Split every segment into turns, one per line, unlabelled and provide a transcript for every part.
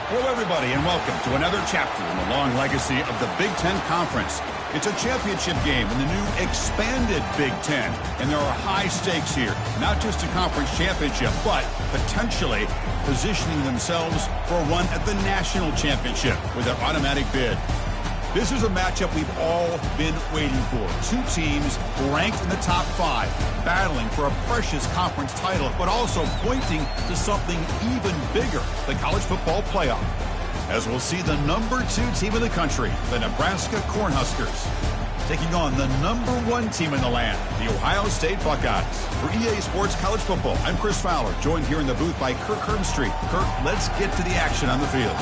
Hello, everybody, and welcome to another chapter in the long legacy of the Big Ten Conference. It's a championship game in the new expanded Big Ten, and there are high stakes here. Not just a conference championship, but potentially positioning themselves for a run at the national championship with an automatic bid. This is a matchup we've all been waiting for. Two teams ranked in the top 5, battling for a precious conference title, but also pointing to something even bigger, the college football playoff. As we'll see the number 2 team in the country, the Nebraska Cornhuskers, taking on the number 1 team in the land, the Ohio State Buckeyes. For EA Sports College Football, I'm Chris Fowler, joined here in the booth by Kirk Herbstreit. Kirk, let's get to the action on the field.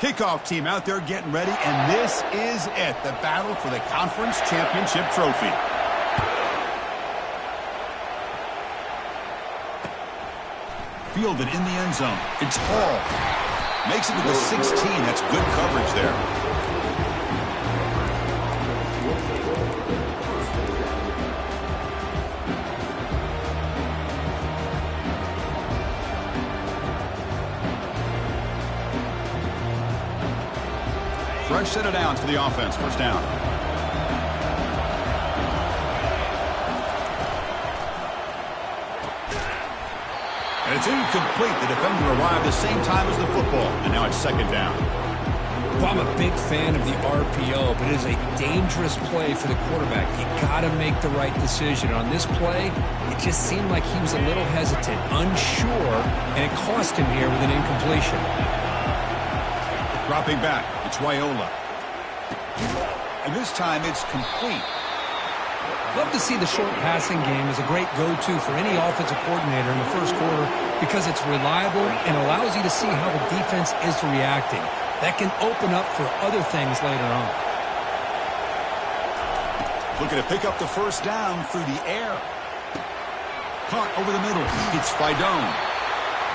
Kickoff team out there getting ready, and this is it, the battle for the conference championship trophy. Fielded in the end zone. It's Hall. Makes it to the 16. That's good coverage there. Fresh set of downs for the offense. First down. And it's incomplete. The defender arrived the same time as the football. And now it's second down.
Well, I'm a big fan of the RPO, but it is a dangerous play for the quarterback. You got to make the right decision. On this play, it just seemed like he was a little hesitant, unsure, and it cost him here with an incompletion.
Dropping back, it's Raiola. And this time it's complete.
Love to see the short passing game as a great go-to for any offensive coordinator in the first quarter because it's reliable and allows you to see how the defense is reacting. That can open up for other things later on.
Looking to pick up the first down through the air. Caught over the middle. It's Fidone.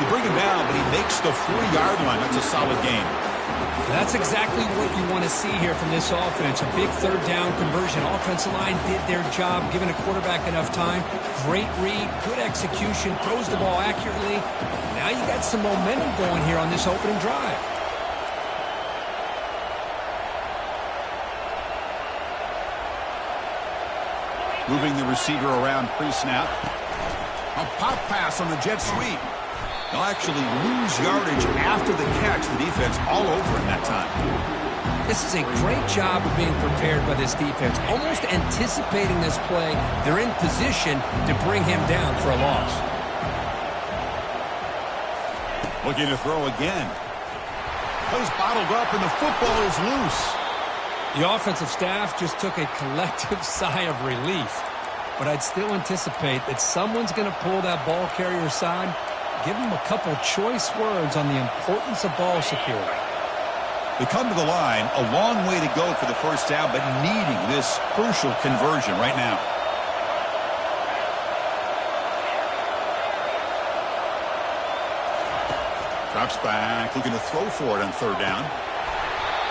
You bring him down, but he makes the 40-yard line. That's a solid game.
That's exactly what you want to see here from this offense. A big third down conversion. Offensive line did their job, giving a quarterback enough time. Great read, good execution, throws the ball accurately. Now you got some momentum going here on this opening drive.
Moving the receiver around pre-snap. A pop pass on the jet sweep. They'll actually lose yardage after the catch. The defense all over in that time.
This is a great job of being prepared by this defense. Almost anticipating this play, they're in position to bring him down for a loss.
Looking to throw again. Plays bottled up and the football is loose.
The offensive staff just took a collective sigh of relief. But I'd still anticipate that someone's going to pull that ball carrier aside. Give them a couple choice words on the importance of ball security.
They come to the line, a long way to go for the first down, but needing this crucial conversion right now. Drops back, looking to throw for it on third down.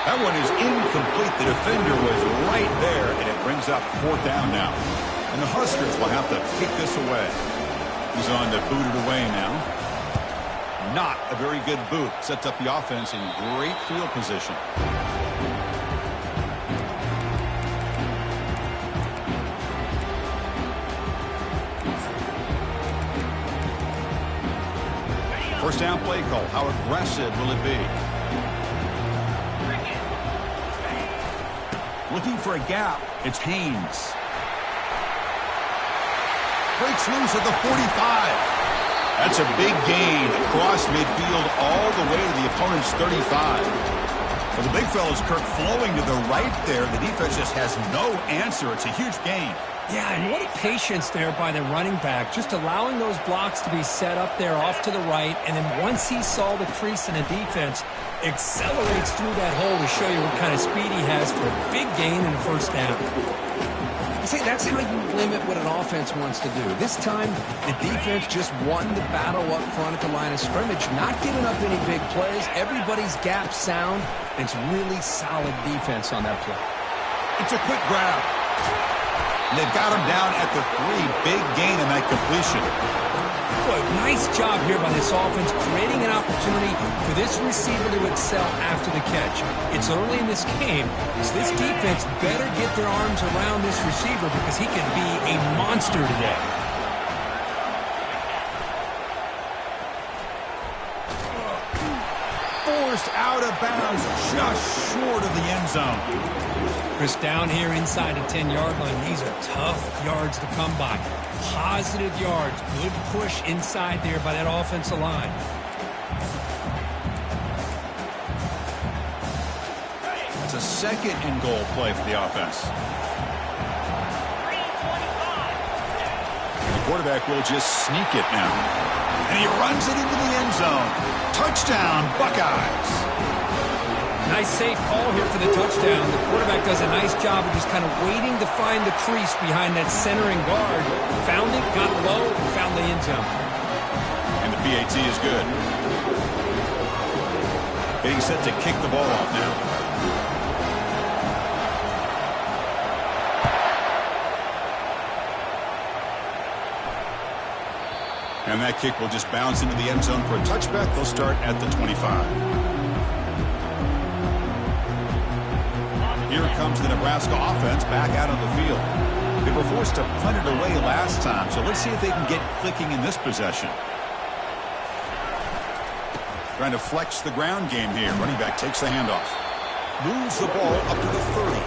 That one is incomplete. The defender was right there, and it brings up fourth down now. And the Huskers will have to kick this away. He's on to boot it away now. Not a very good boot. Sets up the offense in great field position. First down play call. How aggressive will it be? Looking for a gap. It's Haynes. Breaks loose at the 45. That's a big gain across midfield all the way to the opponent's 35. Well, the big fella's Kirk flowing to the right there. The defense just has no answer. It's a huge gain.
Yeah, and what a patience there by the running back, just allowing those blocks to be set up there off to the right, and then once he saw the crease in the defense, accelerates through that hole to show you what kind of speed he has for a big gain in the first down. See, that's how you limit what an offense wants to do. This time, the defense just won the battle up front at the line of scrimmage, not giving up any big plays. Everybody's gap sound. It's really solid defense on that play.
It's a quick grab. And they've got him down at the 3. Big gain in that completion.
Boy, nice job here by this offense, creating an opportunity for this receiver to excel after the catch. It's early in this game, so this defense better get their arms around this receiver because he can be a monster today.
Forced out of bounds, just short of the end zone.
Chris, down here inside the 10-yard line, these are tough yards to come by. Positive yards, good push inside there by that offensive line.
It's a second and goal play for the offense. The quarterback will just sneak it now. And he runs it into the end zone. Touchdown, Buckeyes.
Nice safe call here for the touchdown. The quarterback does a nice job of just kind of waiting to find the crease behind that centering guard. Found it, got low, and found the end zone.
And the PAT is good. Getting set to kick the ball off now. And that kick will just bounce into the end zone for a touchback. They'll start at the 25. Here comes the Nebraska offense back out on the field. They were forced to punt it away last time, so let's see if they can get clicking in this possession. Trying to flex the ground game here. Running back takes the handoff. Moves the ball up to the 30.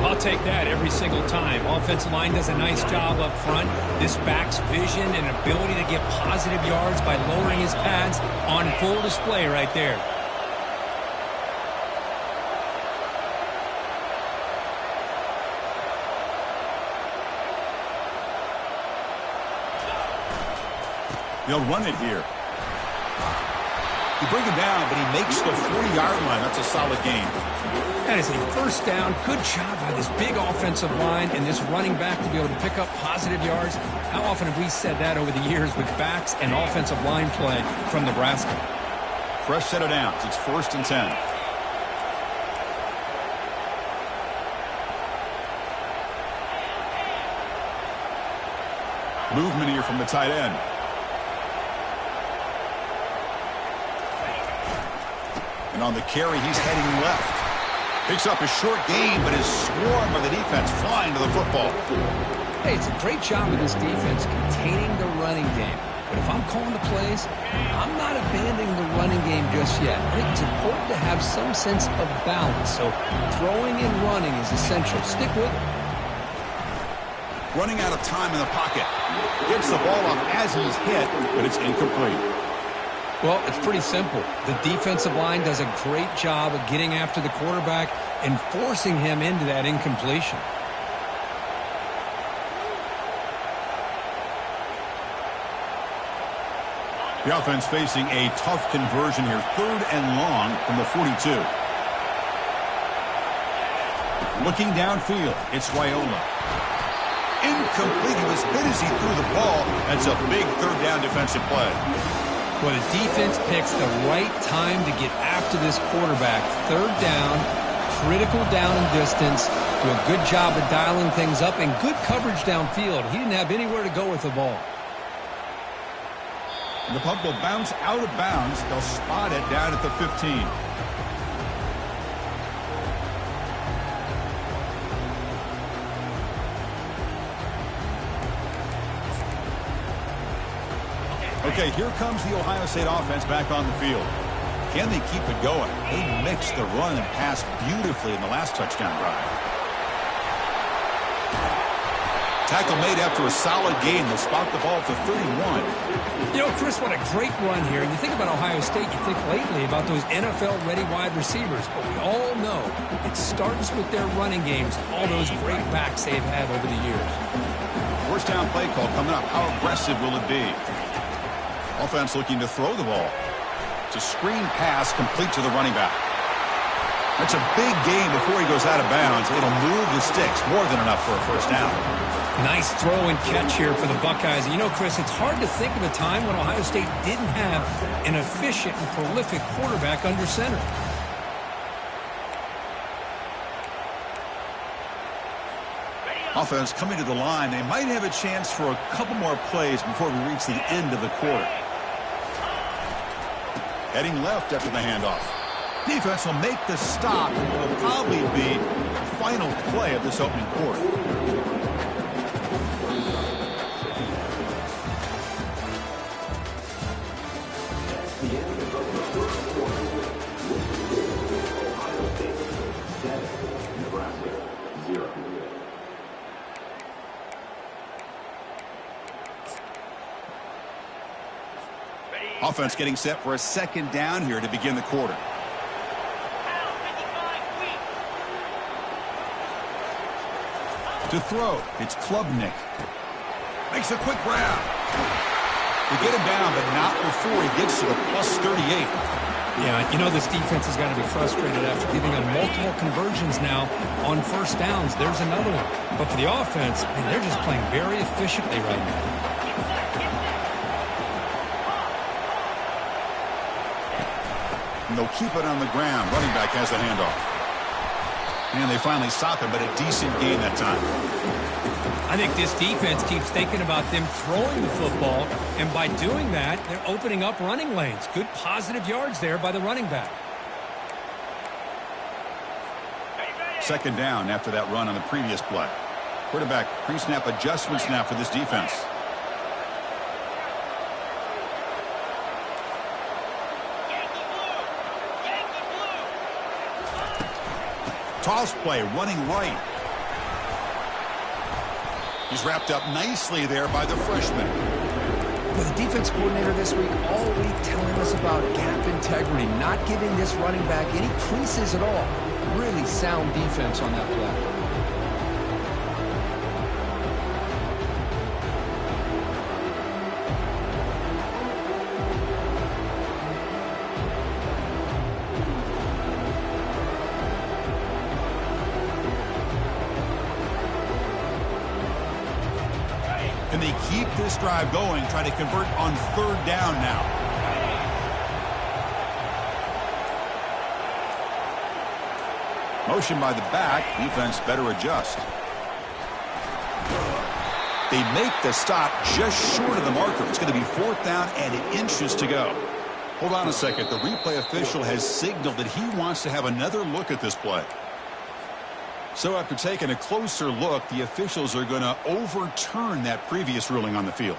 I'll take that every single time. Offensive line does a nice job up front. This back's vision and ability to get positive yards by lowering his pads on full display right there.
They'll run it here. You bring him down, but he makes the 40-yard line. That's a solid gain.
That is a first down. Good job by this big offensive line and this running back to be able to pick up positive yards. How often have we said that over the years with backs and offensive line play from Nebraska?
Fresh set of downs. It's 1st and 10. Movement here from the tight end. And on the carry, he's heading left. Picks up a short gain, but is swarmed by the defense flying to the football.
Hey, it's a great job of this defense containing the running game. But if I'm calling the plays, I'm not abandoning the running game just yet. I think it's important to have some sense of balance. So throwing and running is essential. Stick with it.
Running out of time in the pocket. Gets the ball off as he's hit, but it's incomplete.
Well, it's pretty simple. The defensive line does a great job of getting after the quarterback and forcing him into that incompletion.
The offense facing a tough conversion here. 3rd and long from the 42. Looking downfield, it's Raiola. Incomplete. He was hit as he threw the ball. That's a big 3rd down defensive play.
Well, the defense picks the right time to get after this quarterback. 3rd down, critical down and distance. Do a good job of dialing things up and good coverage downfield. He didn't have anywhere to go with the ball.
The punt will bounce out of bounds. They'll spot it down at the 15. Okay, here comes the Ohio State offense back on the field. Can they keep it going? They mixed the run and pass beautifully in the last touchdown drive. Tackle made after a solid gain. They'll spot the ball for 31.
You know, Chris, what a great run here. And you think about Ohio State, you think lately about those NFL-ready wide receivers. But we all know it starts with their running games, all those great backs they've had over the years.
First down play call coming up. How aggressive will it be? Offense looking to throw the ball. It's a screen pass complete to the running back. That's a big gain before he goes out of bounds. It'll move the sticks, more than enough for a first down.
Nice throw and catch here for the Buckeyes. You know, Chris, it's hard to think of a time when Ohio State didn't have an efficient and prolific quarterback under center.
Offense coming to the line. They might have a chance for a couple more plays before we reach the end of the quarter. Heading left after the handoff. Defense will make the stop. It will probably be the final play of this opening quarter. Offense getting set for a second down here to begin the quarter. To throw, it's Klubnik. Makes a quick grab. They get him down, but not before he gets to the plus 38.
Yeah, you know this defense has got to be frustrated after giving them multiple conversions now on first downs. There's another one. But for the offense, man, they're just playing very efficiently right now.
And they'll keep it on the ground. Running back has the handoff. And they finally stop him, but a decent gain that time.
I think this defense keeps thinking about them throwing the football, and by doing that, they're opening up running lanes. Good positive yards there by the running back.
Second down after that run on the previous play. Quarterback pre-snap adjustments now for this defense. Toss play, running right. He's wrapped up nicely there by the freshman.
Well, the defense coordinator this week all week telling us about gap integrity, not giving this running back any creases at all. Really sound defense on that play.
And they keep this drive going, trying to convert on third down now. Motion by the back. Defense better adjust. They make the stop just short of the marker. It's going to be fourth down and inches to go. Hold on a second. The replay official has signaled that he wants to have another look at this play. So after taking a closer look, the officials are going to overturn that previous ruling on the field.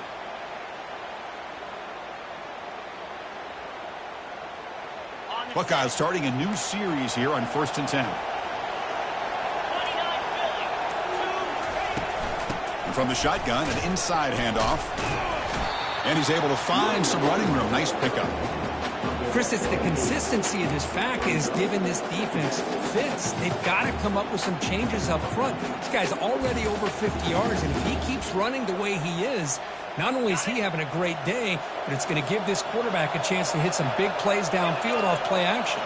Buckeyes starting a new series here on 1st and 10. And from the shotgun, an inside handoff. And he's able to find some running room. Nice pickup.
Chris, it's the consistency of this back is giving this defense fits. They've got to come up with some changes up front. This guy's already over 50 yards, and if he keeps running the way he is, not only is he having a great day, but it's going to give this quarterback a chance to hit some big plays downfield off play action.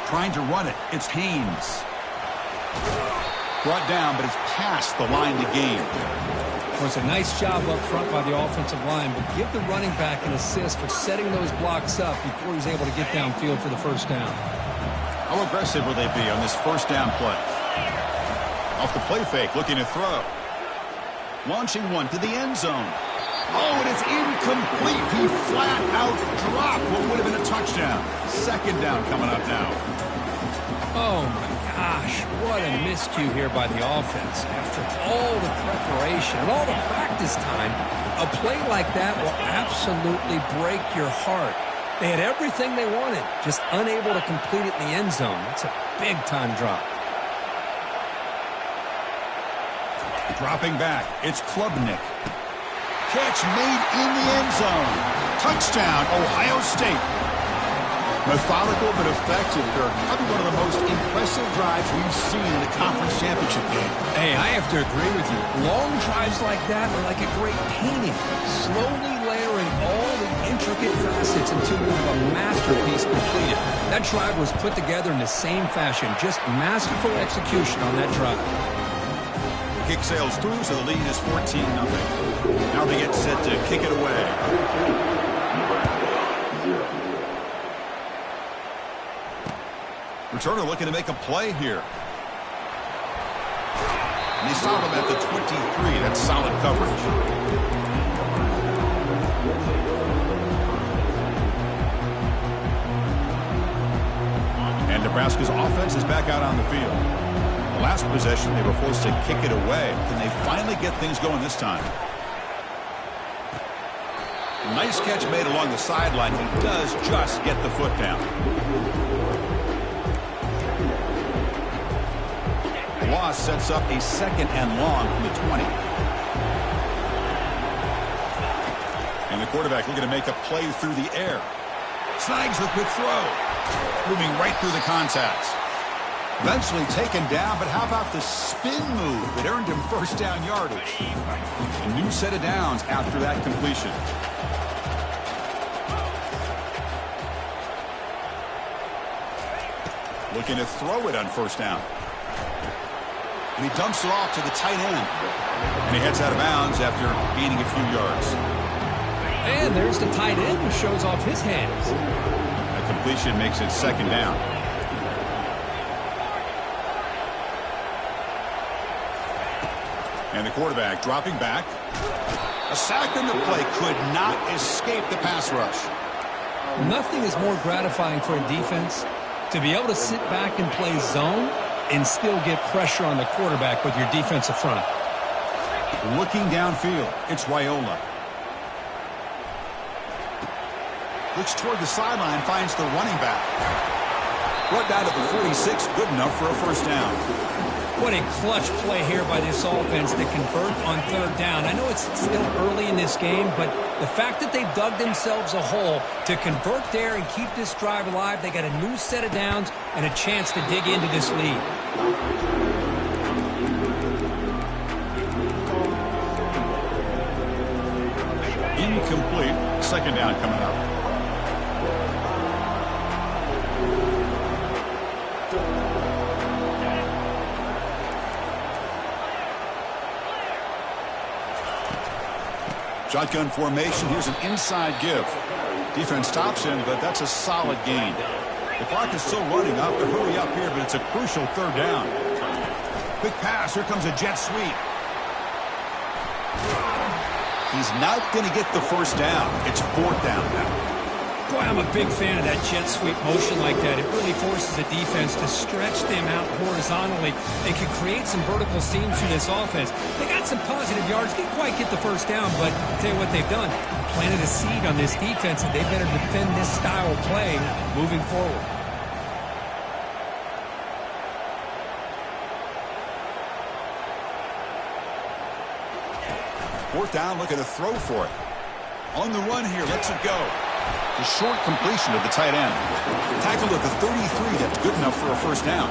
Trying to run it. It's Haynes. Brought down, but it's past the line to gain.
Well, it's a nice job up front by the offensive line, but give the running back an assist for setting those blocks up before he's able to get downfield for the first down.
How aggressive will they be on this first down play? Off the play fake, looking to throw. Launching one to the end zone. Oh, and it's incomplete. He flat out dropped what would have been a touchdown. Second down coming up now.
Oh, my gosh, what a miscue here by the offense. After all the preparation and all the practice time, a play like that will absolutely break your heart. They had everything they wanted, just unable to complete it in the end zone. It's a big-time drop.
Dropping back, it's Klubnik. Catch made in the end zone. Touchdown, Ohio State. Methodical but effective, Dirk. Probably one of the most impressive drives we've seen in a conference championship game.
Hey, I have to agree with you. Long drives like that are like a great painting, slowly layering all the intricate facets until we have a masterpiece completed. That drive was put together in the same fashion, just masterful execution on that drive.
Kick sails through, so the lead is 14-0. Now they get set to kick it away. Returner looking to make a play here. And they stop him at the 23. That's solid coverage. And Nebraska's offense is back out on the field. Last possession, they were forced to kick it away. Can they finally get things going this time? Nice catch made along the sideline. He does just get the foot down. Loss sets up a second and long from the 20. And the quarterback looking to make a play through the air. Snags the quick throw. Moving right through the contacts. Eventually taken down, but how about the spin move that earned him first down yardage? A new set of downs after that completion. Looking to throw it on first down. And he dumps it off to the tight end. And he heads out of bounds after gaining a few yards.
And there's the tight end who shows off his hands.
A completion makes it second down. And the quarterback dropping back. A sack on the play could not escape the pass rush.
Nothing is more gratifying for a defense to be able to sit back and play zone and still get pressure on the quarterback with your defensive front.
Looking downfield, it's Raiola. Looks toward the sideline, finds the running back. Brought down to the 46, good enough for a first down.
What a clutch play here by this offense to convert on third down. I know it's still early in this game, but the fact that they dug themselves a hole to convert there and keep this drive alive, they got a new set of downs and a chance to dig into this lead.
Incomplete. Second down coming up. Shotgun formation. Here's an inside give. Defense stops him, but that's a solid gain. The clock is still running. Up to hurry up here, but it's a crucial third down. Quick pass. Here comes a jet sweep. He's not going to get the first down. It's fourth down now.
Boy, I'm a big fan of that jet sweep motion like that. It really forces the defense to stretch them out horizontally. They can create some vertical seams through this offense. They got some positive yards. Didn't quite get the first down, but I'll tell you what they've done. Planted a seed on this defense, and they better defend this style of play moving forward.
Fourth down, looking to throw for it. On the run here, lets it go. The short completion of the tight end. Tackled at the 33, that's good enough for a first down.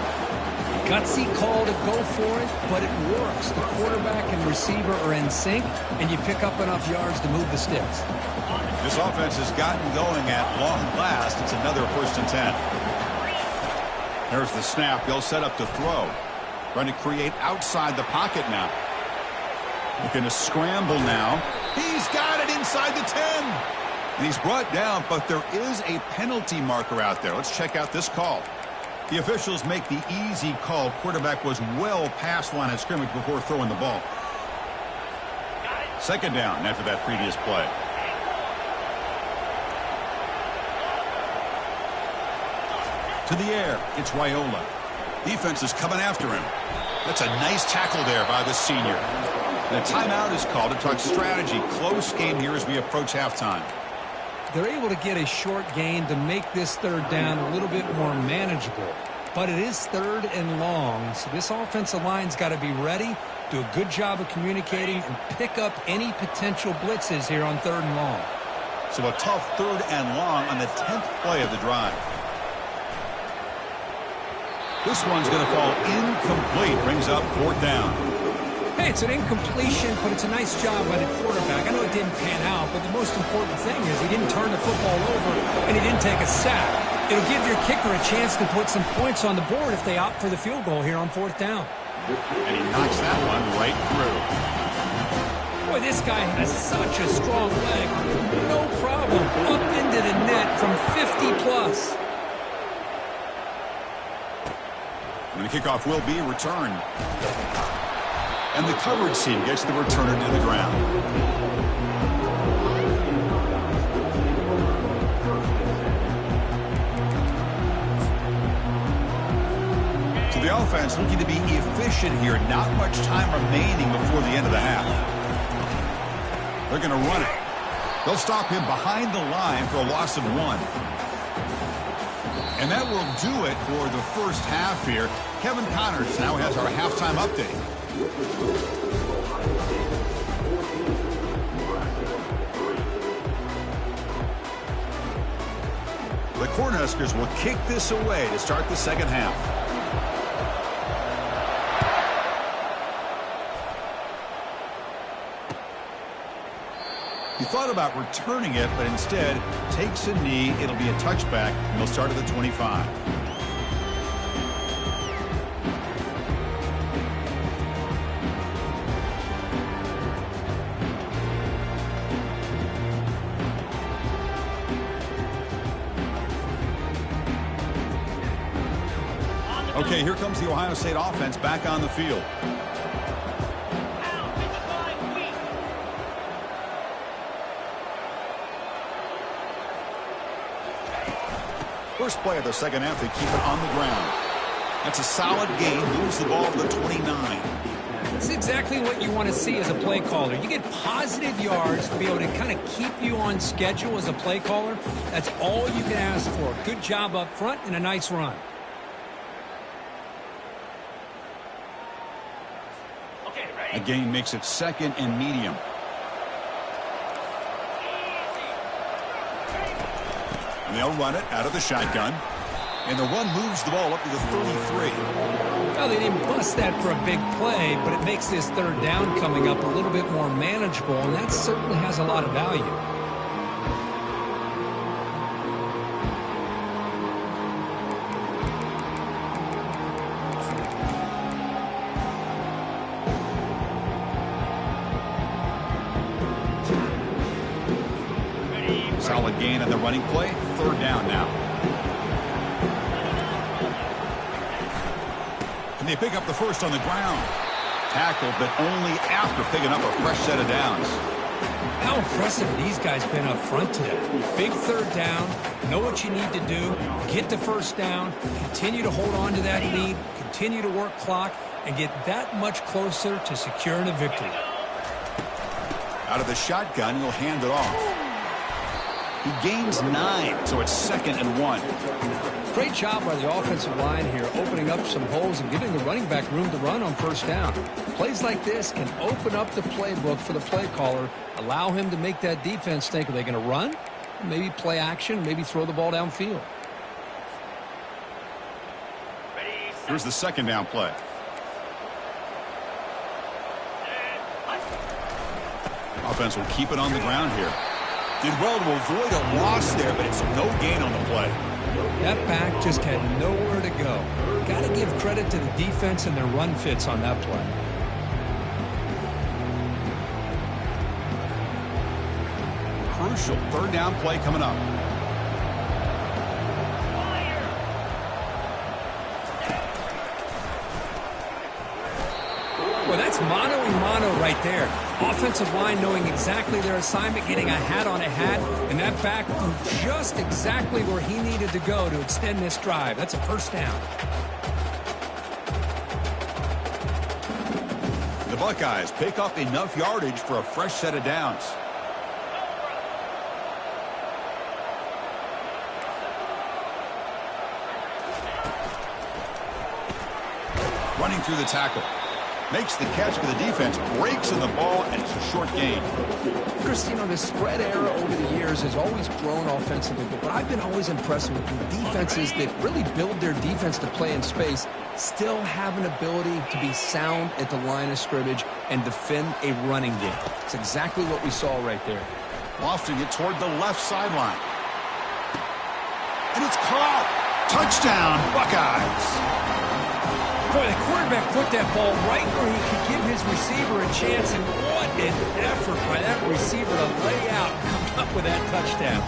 Gutsy call to go for it, but it works. The quarterback and receiver are in sync, and you pick up enough yards to move the sticks.
This offense has gotten going at long last. It's another 1st and 10. There's the snap. They'll set up to throw. Trying to create outside the pocket now. Looking to scramble now. He's got it inside the 10. And he's brought down, but there is a penalty marker out there. Let's check out this call. The officials make the easy call. Quarterback was well past line of scrimmage before throwing the ball. Second down after that previous play. To the air, it's Raiola. Defense is coming after him. That's a nice tackle there by the senior. And a timeout is called to talk strategy. Close game here as we approach halftime.
They're able to get a short gain to make this third down a little bit more manageable. But it is third and long, so this offensive line's got to be ready, do a good job of communicating, and pick up any potential blitzes here on third and long.
So a tough third and long on the 10th play of the drive. This one's going to fall incomplete. Brings up fourth down.
Hey, It's an incompletion, but it's a nice job by the quarterback. I know it didn't pan out, but the most important thing is he didn't turn the football over and he didn't take a sack. It'll give your kicker a chance to put some points on the board if they opt for the field goal here on 4th down.
And he knocks that one right through.
Boy, this guy has such a strong leg. No problem. Up into the net from 50-plus.
And the kickoff will be returned. And the coverage team gets the returner to the ground. So the offense looking to be efficient here. Not much time remaining before the end of the half. They're going to run it. They'll stop him behind the line for a loss of 1. And that will do it for the first half here. Kevin Connors now has our halftime update. The Cornhuskers will kick this away to start the second half. He thought about returning it, but instead takes a knee. It'll be a touchback, and they'll start at the 25. Okay, here comes the Ohio State offense back on the field. First play of the second half, they keep it on the ground. That's a solid gain. Moves the ball to the 29.
It's exactly what you want to see as a play caller. You get positive yards to be able to kind of keep you on schedule as a play caller. That's all you can ask for. Good job up front and a nice run.
A gain makes it second and medium. And they'll run it out of the shotgun. And the run moves the ball up to the 33.
Well, they didn't bust that for a big play, but it makes this third down coming up a little bit more manageable, and that certainly has a lot of value.
Solid gain on the running play. Third down now. And they pick up the first on the ground. Tackled, but only after picking up a fresh set of downs.
How impressive have these guys been up front today? Big third down. Know what you need to do. Get the first down. Continue to hold on to that lead. Continue to work clock. And get that much closer to securing a victory.
Out of the shotgun, he'll hand it off. He gains 9, so it's 2nd and 1.
Great job by the offensive line here, opening up some holes and giving the running back room to run on first down. Plays like this can open up the playbook for the play caller, allow him to make that defense think, are they going to run? Maybe play action, maybe throw the ball downfield.
Here's the second down play. Offense will keep it on the ground here. Did well to avoid a loss there, but it's no gain on the play.
That back just had nowhere to go. Got to give credit to the defense and their run fits on that play.
Crucial third down play coming up.
Well, that's mano-a-mano right there. Offensive line knowing exactly their assignment, getting a hat on a hat, and that back just exactly where he needed to go to extend this drive. That's a first down.
The Buckeyes pick up enough yardage for a fresh set of downs. Running through the tackle. Makes the catch for the defense, breaks in the ball, and it's a short gain.
Chris, you know, the spread era over the years has always grown offensively, but what I've been always impressed with defenses that really build their defense to play in space still have an ability to be sound at the line of scrimmage and defend a running game. It's exactly what we saw right there.
Lofting it toward the left sideline. And it's caught. Touchdown, Buckeyes.
Boy, the quarterback put that ball right where he could give his receiver a chance, and what an effort by that receiver to lay out and come up with that touchdown.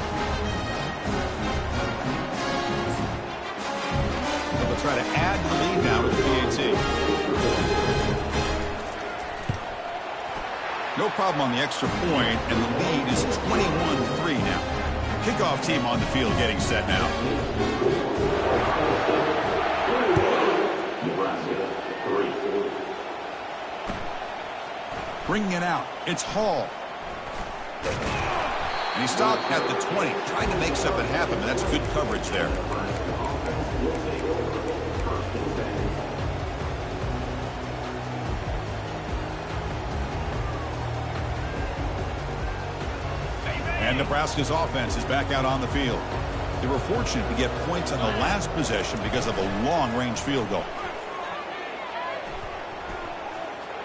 They'll try to add the lead now with the PAT. No problem on the extra point, and the lead is 21-3 now. Kickoff team on the field getting set now. Bringing it out. It's Hall. And he stopped at the 20, trying to make something happen, but that's good coverage there. And Nebraska's offense is back out on the field. They were fortunate to get points on the last possession because of a long-range field goal.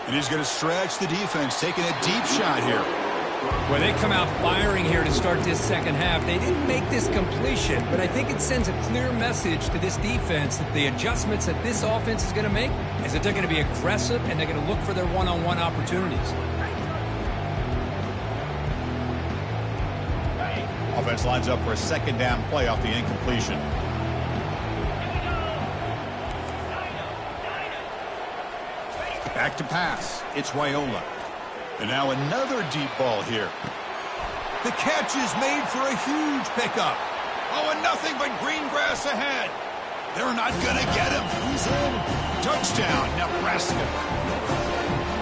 And he's going to stretch the defense, taking a deep shot here.
Well, they come out firing here to start this second half. They didn't make this completion, but I think it sends a clear message to this defense that the adjustments that this offense is going to make is that they're going to be aggressive and they're going to look for their one-on-one opportunities.
Offense lines up for a second down play off the incompletion. Back to pass. It's Raiola. And now another deep ball here. The catch is made for a huge pickup. Oh, and nothing but green grass ahead. They're not going to get him. He's in. Touchdown, Nebraska.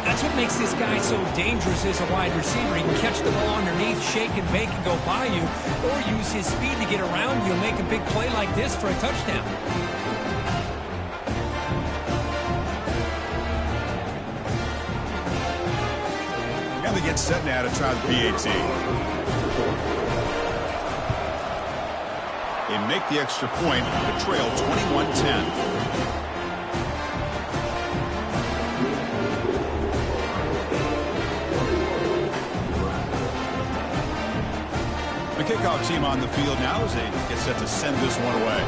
That's what makes this guy so dangerous as a wide receiver. He can catch the ball underneath, shake and bake and go by you, or use his speed to get around you and make a big play like this for a touchdown.
They get set now to try the PAT. They make the extra point to trail 21-10. The kickoff team on the field now as they get set to send this one away.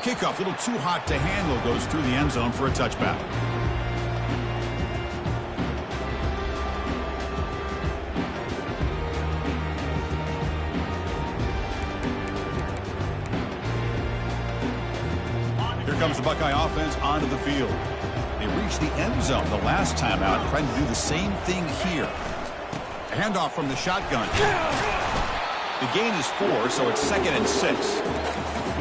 Kickoff, a little too hot to handle, goes through the end zone for a touchback. Here comes the Buckeye offense onto the field. They reached the end zone the last time out, trying to do the same thing here. A handoff from the shotgun. The gain is 4, so it's 2nd and 6.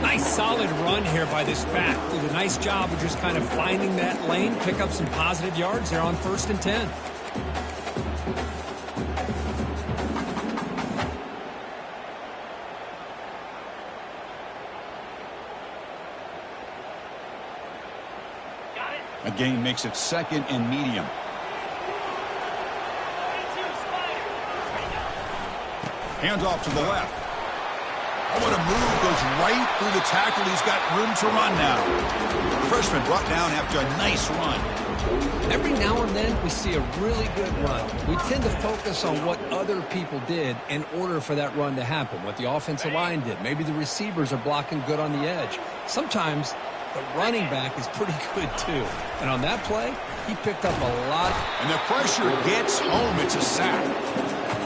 Nice solid run here by this back. Did a nice job of just kind of finding that lane, pick up some positive yards there on 1st and 10.
A gain makes it 2nd and medium. Hands off to the left. Oh, what a move. Goes right through the tackle. He's got room to run now. The freshman brought down after a nice run.
Every now and then we see a really good run. We tend to focus on what other people did in order for that run to happen, what the offensive line did. Maybe the receivers are blocking good on the edge. Sometimes the running back is pretty good too. And on that play, he picked up a lot.
And the pressure gets home. It's a sack.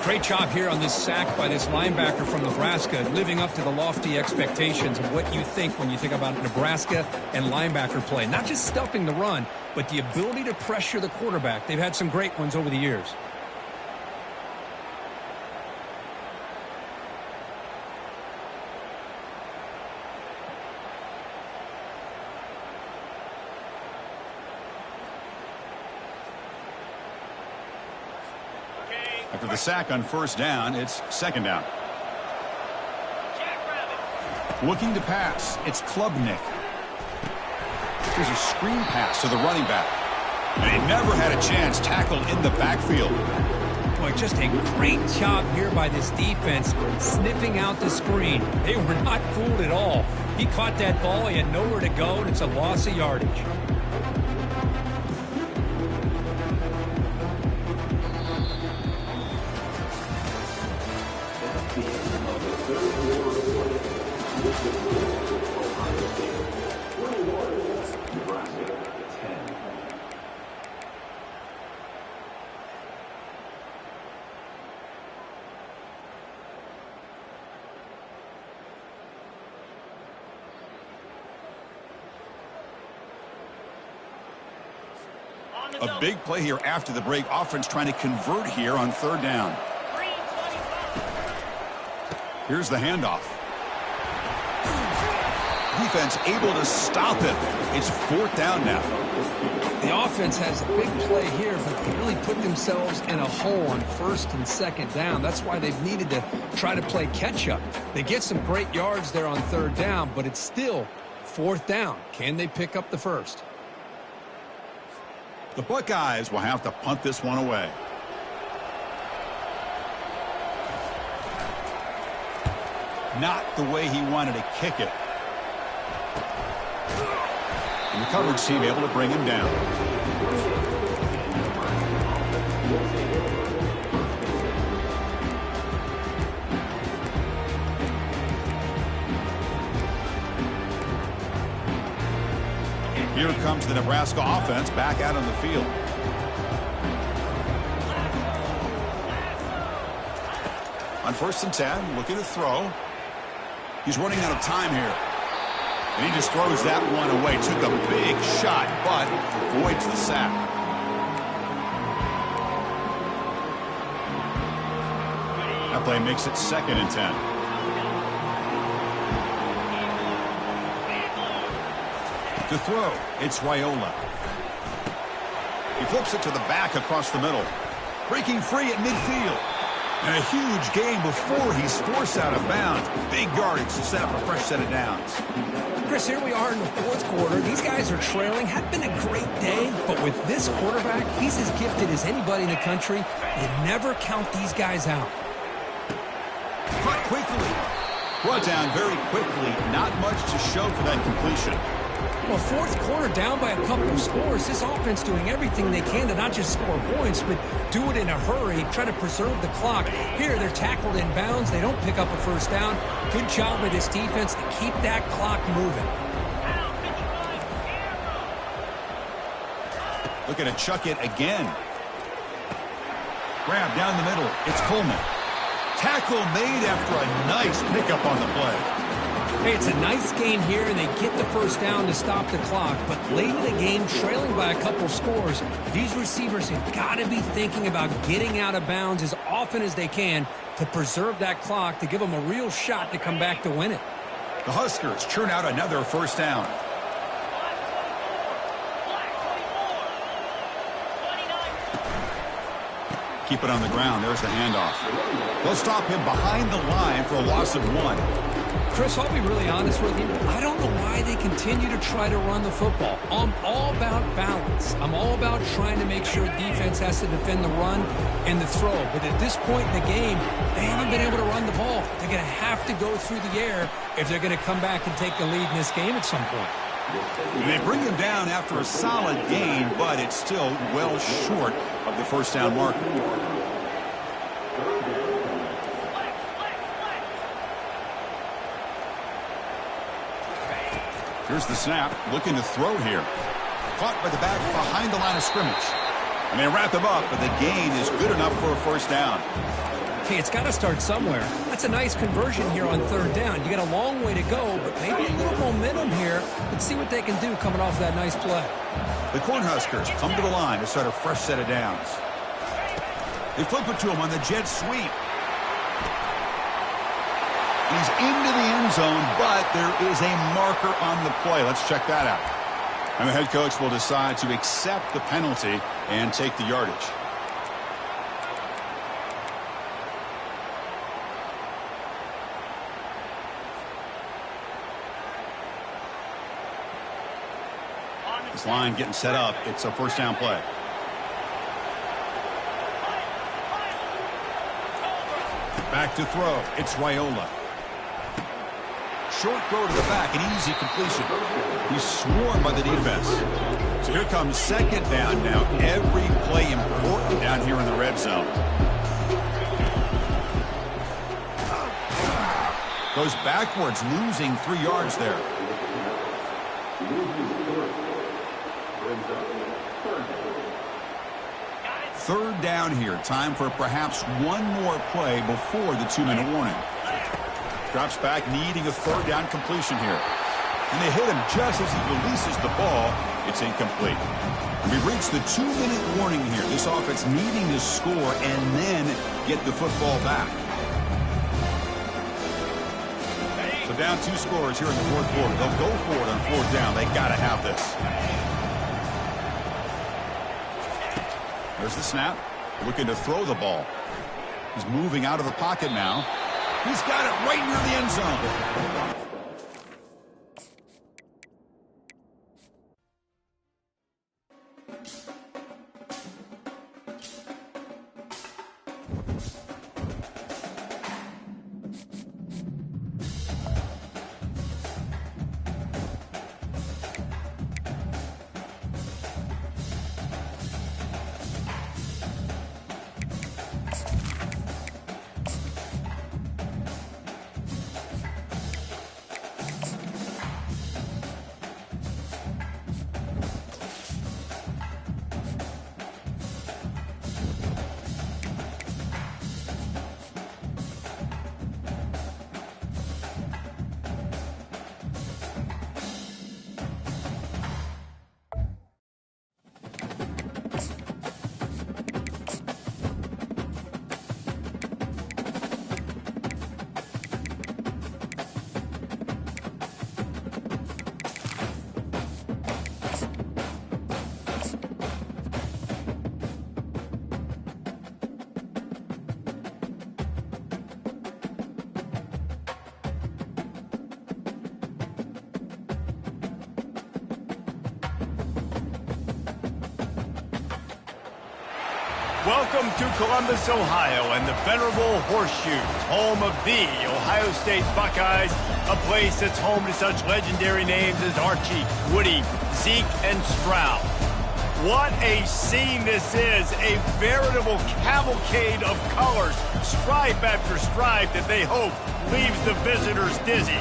Great job here on this sack by this linebacker from Nebraska, living up to the lofty expectations of what you think when you think about Nebraska and linebacker play. Not just stuffing the run, but the ability to pressure the quarterback. They've had some great ones over the years. After the sack on 1st down, it's 2nd down.
Looking to pass. It's Klubnik. Here's a screen pass to the running back. And he never had a chance tackled in the backfield.
Boy, just a great job here by this defense, sniffing out the screen. They were not fooled at all. He caught that ball, he had nowhere to go, and it's a loss of yardage.
A big play here after the break. Offense trying to convert here on third down. Here's the handoff. Defense able to stop him. It's fourth down now.
The offense has a big play here, but they really put themselves in a hole on first and second down. That's why they've needed to try to play catch-up. They get some great yards there on third down, but it's still fourth down. Can they pick up the first?
The Buckeyes will have to punt this one away. Not the way he wanted to kick it. And the coverage team able to bring him down. Here comes the Nebraska offense back out on the field. On 1st and 10, looking to throw. He's running out of time here. And he just throws that one away. Took a big shot, but avoids the sack. That play makes it 2nd and 10. To throw, it's Raiola. He flips it to the back across the middle. Breaking free at midfield. And a huge gain before he's forced out of bounds. Big yardage to set up a fresh set of downs.
Chris, here we are in the fourth quarter. These guys are trailing. Had been a great day, but with this quarterback, he's as gifted as anybody in the country. You never count these guys out.
Cut quickly. Brought down very quickly. Not much to show for that completion.
Well, fourth quarter down by a couple of scores. This offense doing everything they can to not just score points, but do it in a hurry, try to preserve the clock. Here, they're tackled in bounds. They don't pick up a first down. Good job by this defense to keep that clock moving.
Looking to chuck it again. Grab down the middle. It's Coleman. Tackle made after a nice pickup on the play.
Hey, it's a nice game here, and they get the first down to stop the clock. But late in the game, trailing by a couple scores, these receivers have got to be thinking about getting out of bounds as often as they can to preserve that clock, to give them a real shot to come back to win it.
The Huskers churn out another first down. Keep it on the ground. There's the handoff. They'll stop him behind the line for a loss of 1.
Chris, I'll be really honest with you. I don't know why they continue to try to run the football. I'm all about balance. I'm all about trying to make sure defense has to defend the run and the throw. But at this point in the game, they haven't been able to run the ball. They're going to have to go through the air if they're going to come back and take the lead in this game at some point.
They bring him down after a solid gain, but it's still well short of the first down marker. Here's the snap, looking to throw here. Caught by the back behind the line of scrimmage. And they wrap him up, but the gain is good enough for a first down.
Hey, it's got to start somewhere. That's a nice conversion here on third down. You got a long way to go, but maybe a little momentum here. Let's see what they can do coming off that nice play.
The Cornhuskers come to the line to start a fresh set of downs. They flip it to him on the jet sweep. He's into the end zone, but there is a marker on the play. Let's check that out. And the head coach will decide to accept the penalty and take the yardage. This line getting set up. It's a first down play. Back to throw. It's Raiola. Short throw to the back, an easy completion. He's swarmed by the defense. So here comes second down now. Every play important down here in the red zone. Goes backwards, losing 3 yards there. Third down here. Time for perhaps one more play before the 2-minute warning. Drops back, needing a third down completion here. And they hit him just as he releases the ball. It's incomplete. We've reached the 2-minute warning here. This offense needing to score and then get the football back. So down 2 scores here in the fourth quarter. They'll go for it on fourth down. They got to have this. There's the snap. Looking to throw the ball. He's moving out of the pocket now. He's got it right near the end zone.
Welcome to Columbus, Ohio, and the venerable Horseshoe, home of the Ohio State Buckeyes, a place that's home to such legendary names as Archie, Woody, Zeke, and Stroud. What a scene this is, a veritable cavalcade of colors, stripe after stripe that they hope leaves the visitors dizzy.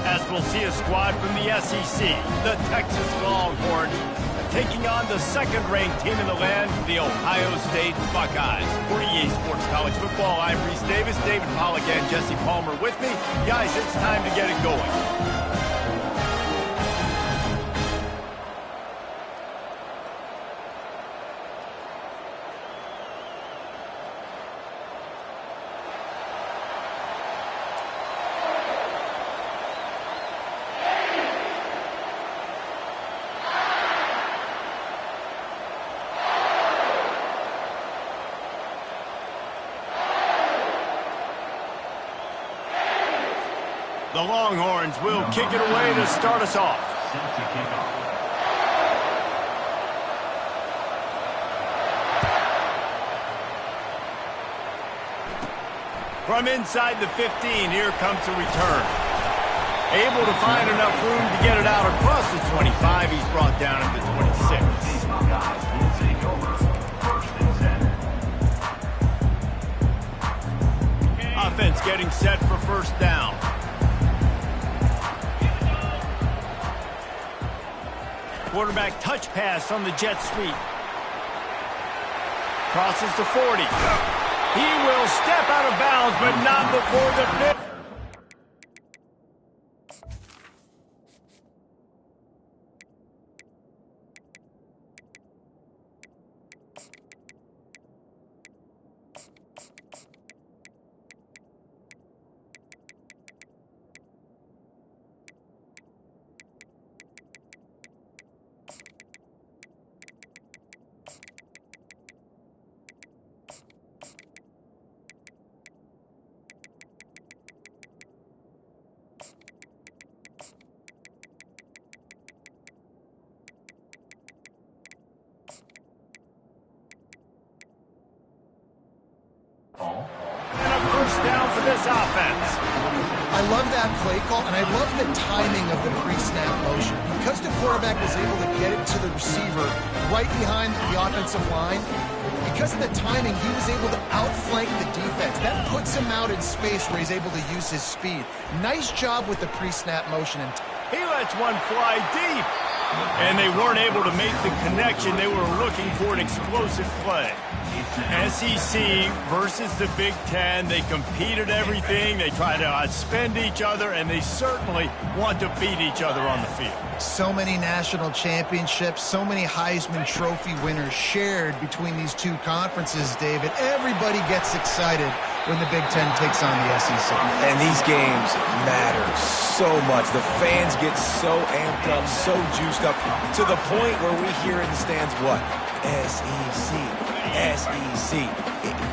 As we'll see a squad from the SEC, the Texas Longhorns, taking on the second-ranked team in the land, the Ohio State Buckeyes. For EA Sports College Football, I'm Reese Davis, David Pollack, and Jesse Palmer with me. Guys, it's time to get it going. The Longhorns will kick it away to start us off. From inside the 15, here comes the return. Able to find enough room to get it out across the 25. He's brought down at the 26. Offense getting set for first down. Quarterback touch pass on the jet sweep. Crosses the 40. He will step out of bounds, but not before the 50. And a first down for this offense.
I love that play call, and I love the timing of the pre-snap motion. Because the quarterback was able to get it to the receiver right behind the offensive line, because of the timing, he was able to outflank the defense. That puts him out in space where he's able to use his speed. Nice job with the pre-snap motion.
He lets one fly deep. And they weren't able to make the connection. They were looking for an explosive play. SEC versus the Big Ten. They compete at everything. They try to outspend each other, and they certainly want to beat each other on the field.
So many national championships, so many Heisman Trophy winners shared between these two conferences, David. Everybody gets excited when the Big Ten takes on the SEC.
And these games matter so much. The fans get so amped up, so juiced up, to the point where we hear in the stands, what? SEC, SEC.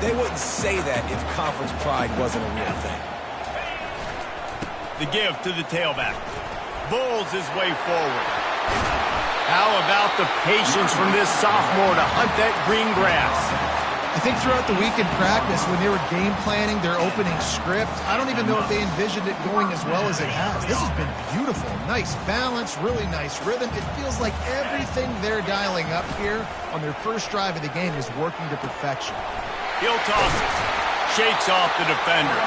They wouldn't say that if conference pride wasn't a real thing.
The give to the tailback. Bulls his way forward. How about the patience from this sophomore to hunt that green grass?
I think throughout the week in practice, when they were game planning their opening script, I don't even know if they envisioned it going as well as it has. This has been beautiful. Nice balance, really nice rhythm. It feels like everything they're dialing up here on their first drive of the game is working to perfection.
He'll toss it. Shakes off the defender.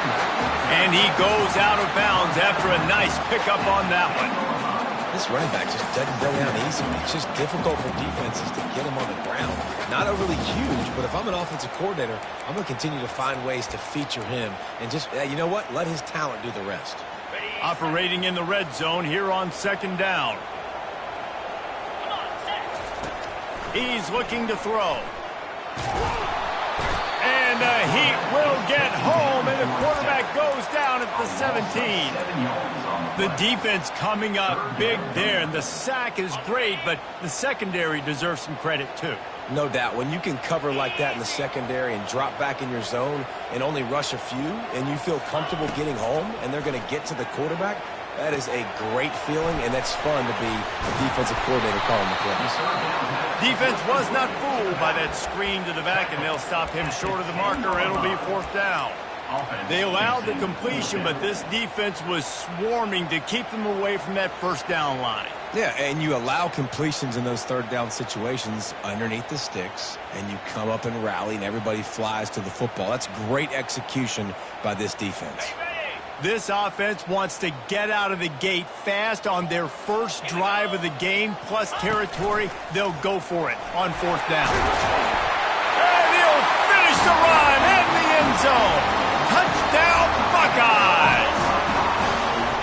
And he goes out of bounds after a nice pickup on that one.
This running back just doesn't go down easy. It's just difficult for defenses to get him on the ground. Not overly huge, but if I'm an offensive coordinator, I'm going to continue to find ways to feature him and just, you know what, let his talent do the rest.
Operating in the red zone here on second down. He's looking to throw. And he will get home, and the quarterback goes down at the 17. The defense coming up big there, and the sack is great, but the secondary deserves some credit too.
No doubt. When you can cover like that in the secondary and drop back in your zone and only rush a few, and you feel comfortable getting home, and they're going to get to the quarterback, that is a great feeling, and that's fun to be a defensive coordinator calling the plays.
Defense was not fooled by that screen to the back, and they'll stop him short of the marker. It'll be fourth down. They allowed the completion, but this defense was swarming to keep them away from that first down line.
Yeah, and you allow completions in those third down situations underneath the sticks, and you come up and rally, and everybody flies to the football. That's great execution by this defense.
This offense wants to get out of the gate fast on their first drive of the game, plus territory. They'll go for it on fourth down. And he'll finish the run in the end zone. Touchdown, Buckeyes!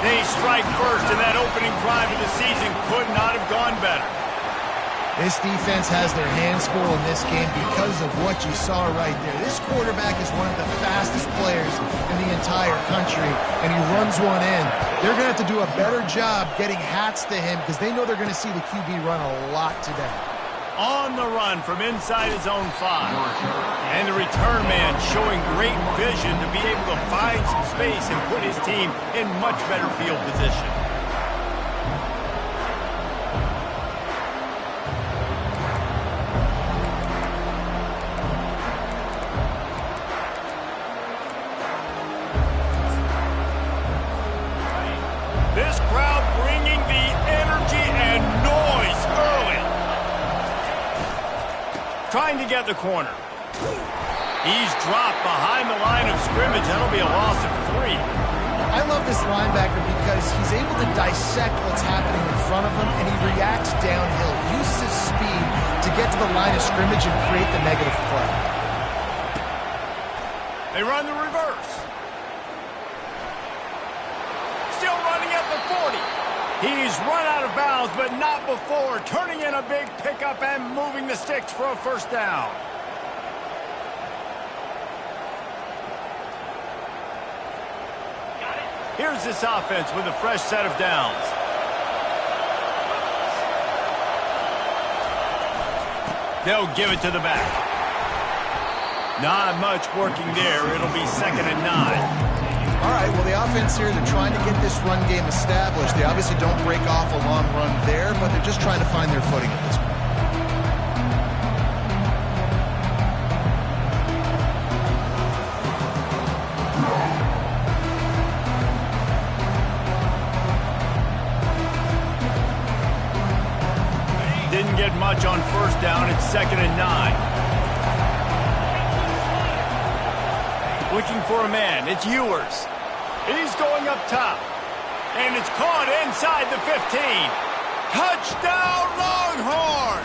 They strike first, and that opening drive of the season could not have gone better.
This defense has their hands full in this game because of what you saw right there. This quarterback is one of the fastest players in the entire country, and he runs one in. They're going to have to do a better job getting hats to him because they know they're going to see the QB run a lot today.
On the run from inside his own 5. And the return man showing great vision to be able to find some space and put his team in much better field position. This crowd bringing the energy and noise early. Trying to get the corner. He's dropped behind the line of scrimmage. That'll be a loss of 3.
I love this linebacker because he's able to dissect what's happening in front of him, and he reacts downhill, uses his speed to get to the line of scrimmage and create the negative play.
They run the reverse. Still running at the 40. He's run out of bounds, but not before turning in a big pickup and moving the sticks for a first down. Here's this offense with a fresh set of downs. They'll give it to the back. Not much working there. It'll be 2nd and 9.
All right, well, the offense here, they're trying to get this run game established. They obviously don't break off a long run there, but they're just trying to find their footing at this point.
get much on first down. It's 2nd and 9. Looking for a man. It's Ewers. He's going up top. And it's caught inside the 15. Touchdown, Longhorn!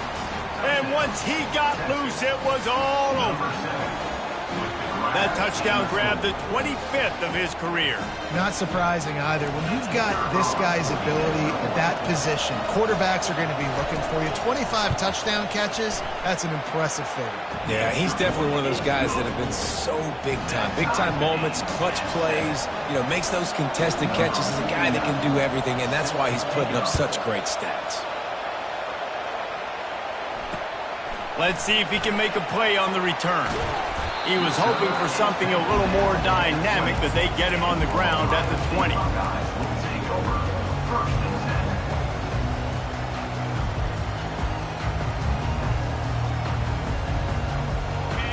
And once he got loose, it was all over. That touchdown grabbed the 25th of his career.
Not surprising either. When you've got this guy's ability at that position, quarterbacks are going to be looking for you. 25 touchdown catches, that's an impressive figure.
Yeah, he's definitely one of those guys that have been so big time. Big time moments, clutch plays, makes those contested catches. He's a guy that can do everything, and that's why he's putting up such great stats.
Let's see if he can make a play on the return. He was hoping for something a little more dynamic, but they get him on the ground at the 20.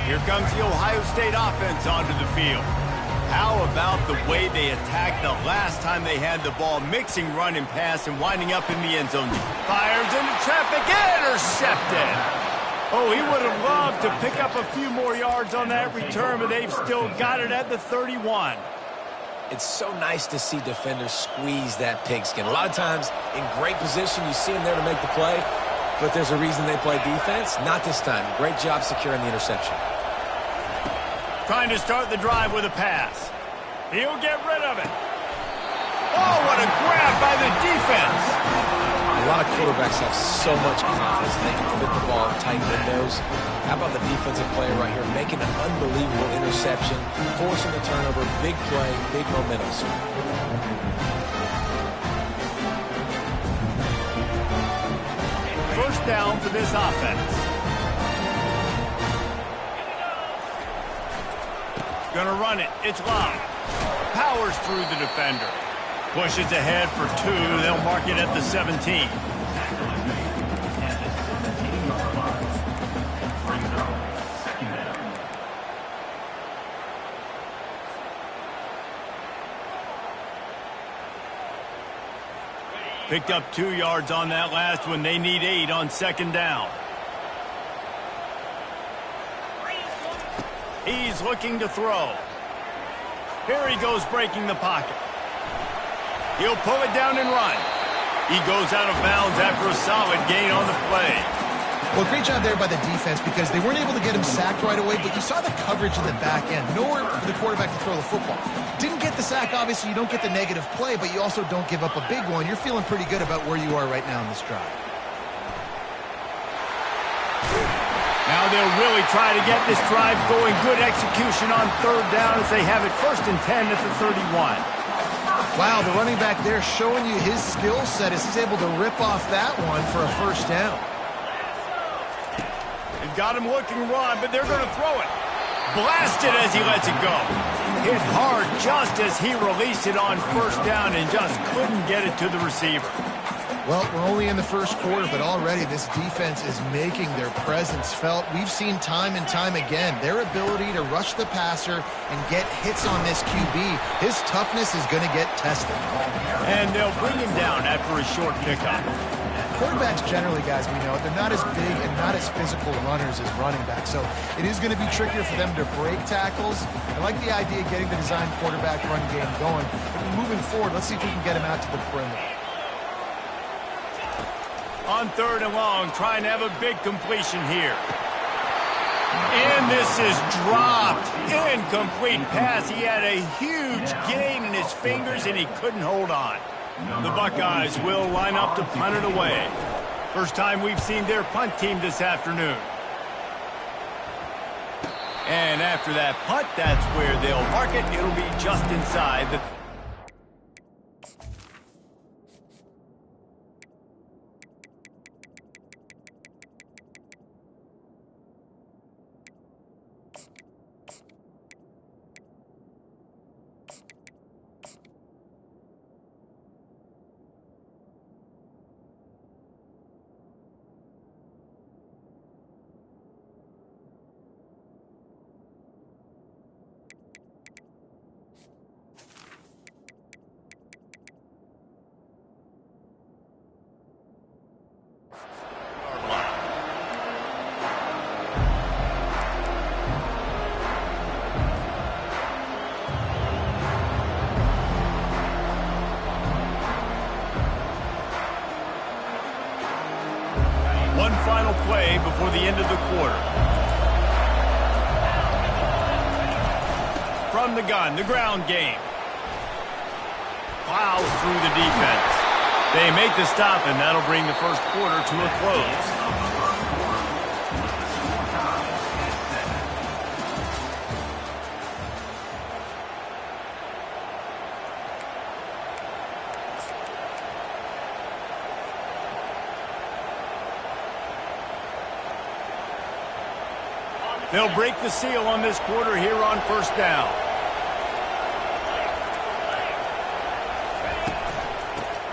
Here comes the Ohio State offense onto the field. How about the way they attacked the last time they had the ball, mixing run and pass and winding up in the end zone. Fires into traffic, intercepted. Oh, he would have loved to pick up a few more yards on that return, but they've still got it at the 31.
It's so nice to see defenders squeeze that pigskin. A lot of times, in great position, you see them there to make the play, but there's a reason they play defense. Not this time. Great job securing the interception.
Trying to start the drive with a pass. He'll get rid of it. Oh, what a grab by the defense.
A lot of quarterbacks have so much confidence they can fit the ball in tight windows. How about the defensive player right here making an unbelievable interception, forcing the turnover, big play, big momentum swing.
First down for this offense. Gonna run it. It's Locke. Powers through the defender. Pushes ahead for 2. They'll mark it at the 17. Picked up 2 yards on that last one. They need 8 on 2nd down. He's looking to throw. Here he goes breaking the pocket. He'll pull it down and run. He goes out of bounds after a solid gain on the play.
Well, great job there by the defense because they weren't able to get him sacked right away, but you saw the coverage in the back end. Nowhere for the quarterback to throw the football. Didn't get the sack, obviously. You don't get the negative play, but you also don't give up a big one. You're feeling pretty good about where you are right now in this drive.
Now they'll really try to get this drive going. Good execution on 3rd down as they have it 1st and 10 at the 31.
Wow, the running back there showing you his skill set as he's able to rip off that one for a 1st down.
They've got him looking run, but they're going to throw it. Blasted as he lets it go. Hit hard just as he released it on 1st down and just couldn't get it to the receiver.
Well, we're only in the 1st quarter, but already this defense is making their presence felt. We've seen time and time again their ability to rush the passer and get hits on this QB. His toughness is going to get tested.
And they'll bring him down after a short pickup.
Quarterbacks generally, guys, we know, they're not as big and not as physical runners as running backs, so it is going to be trickier for them to break tackles. I like the idea of getting the design quarterback run game going, but moving forward, let's see if we can get him out to the perimeter.
On 3rd and long, trying to have a big completion here. And this is dropped. Incomplete pass. He had a huge gain in his fingers, and he couldn't hold on. The Buckeyes will line up to punt it away. First time we've seen their punt team this afternoon. And after that punt, that's where they'll mark it. It'll be just inside the... the end of the quarter. From the gun, the ground game. Plows through the defense. They make the stop, and that'll bring the first quarter to a close. They'll break the seal on this quarter here on first down.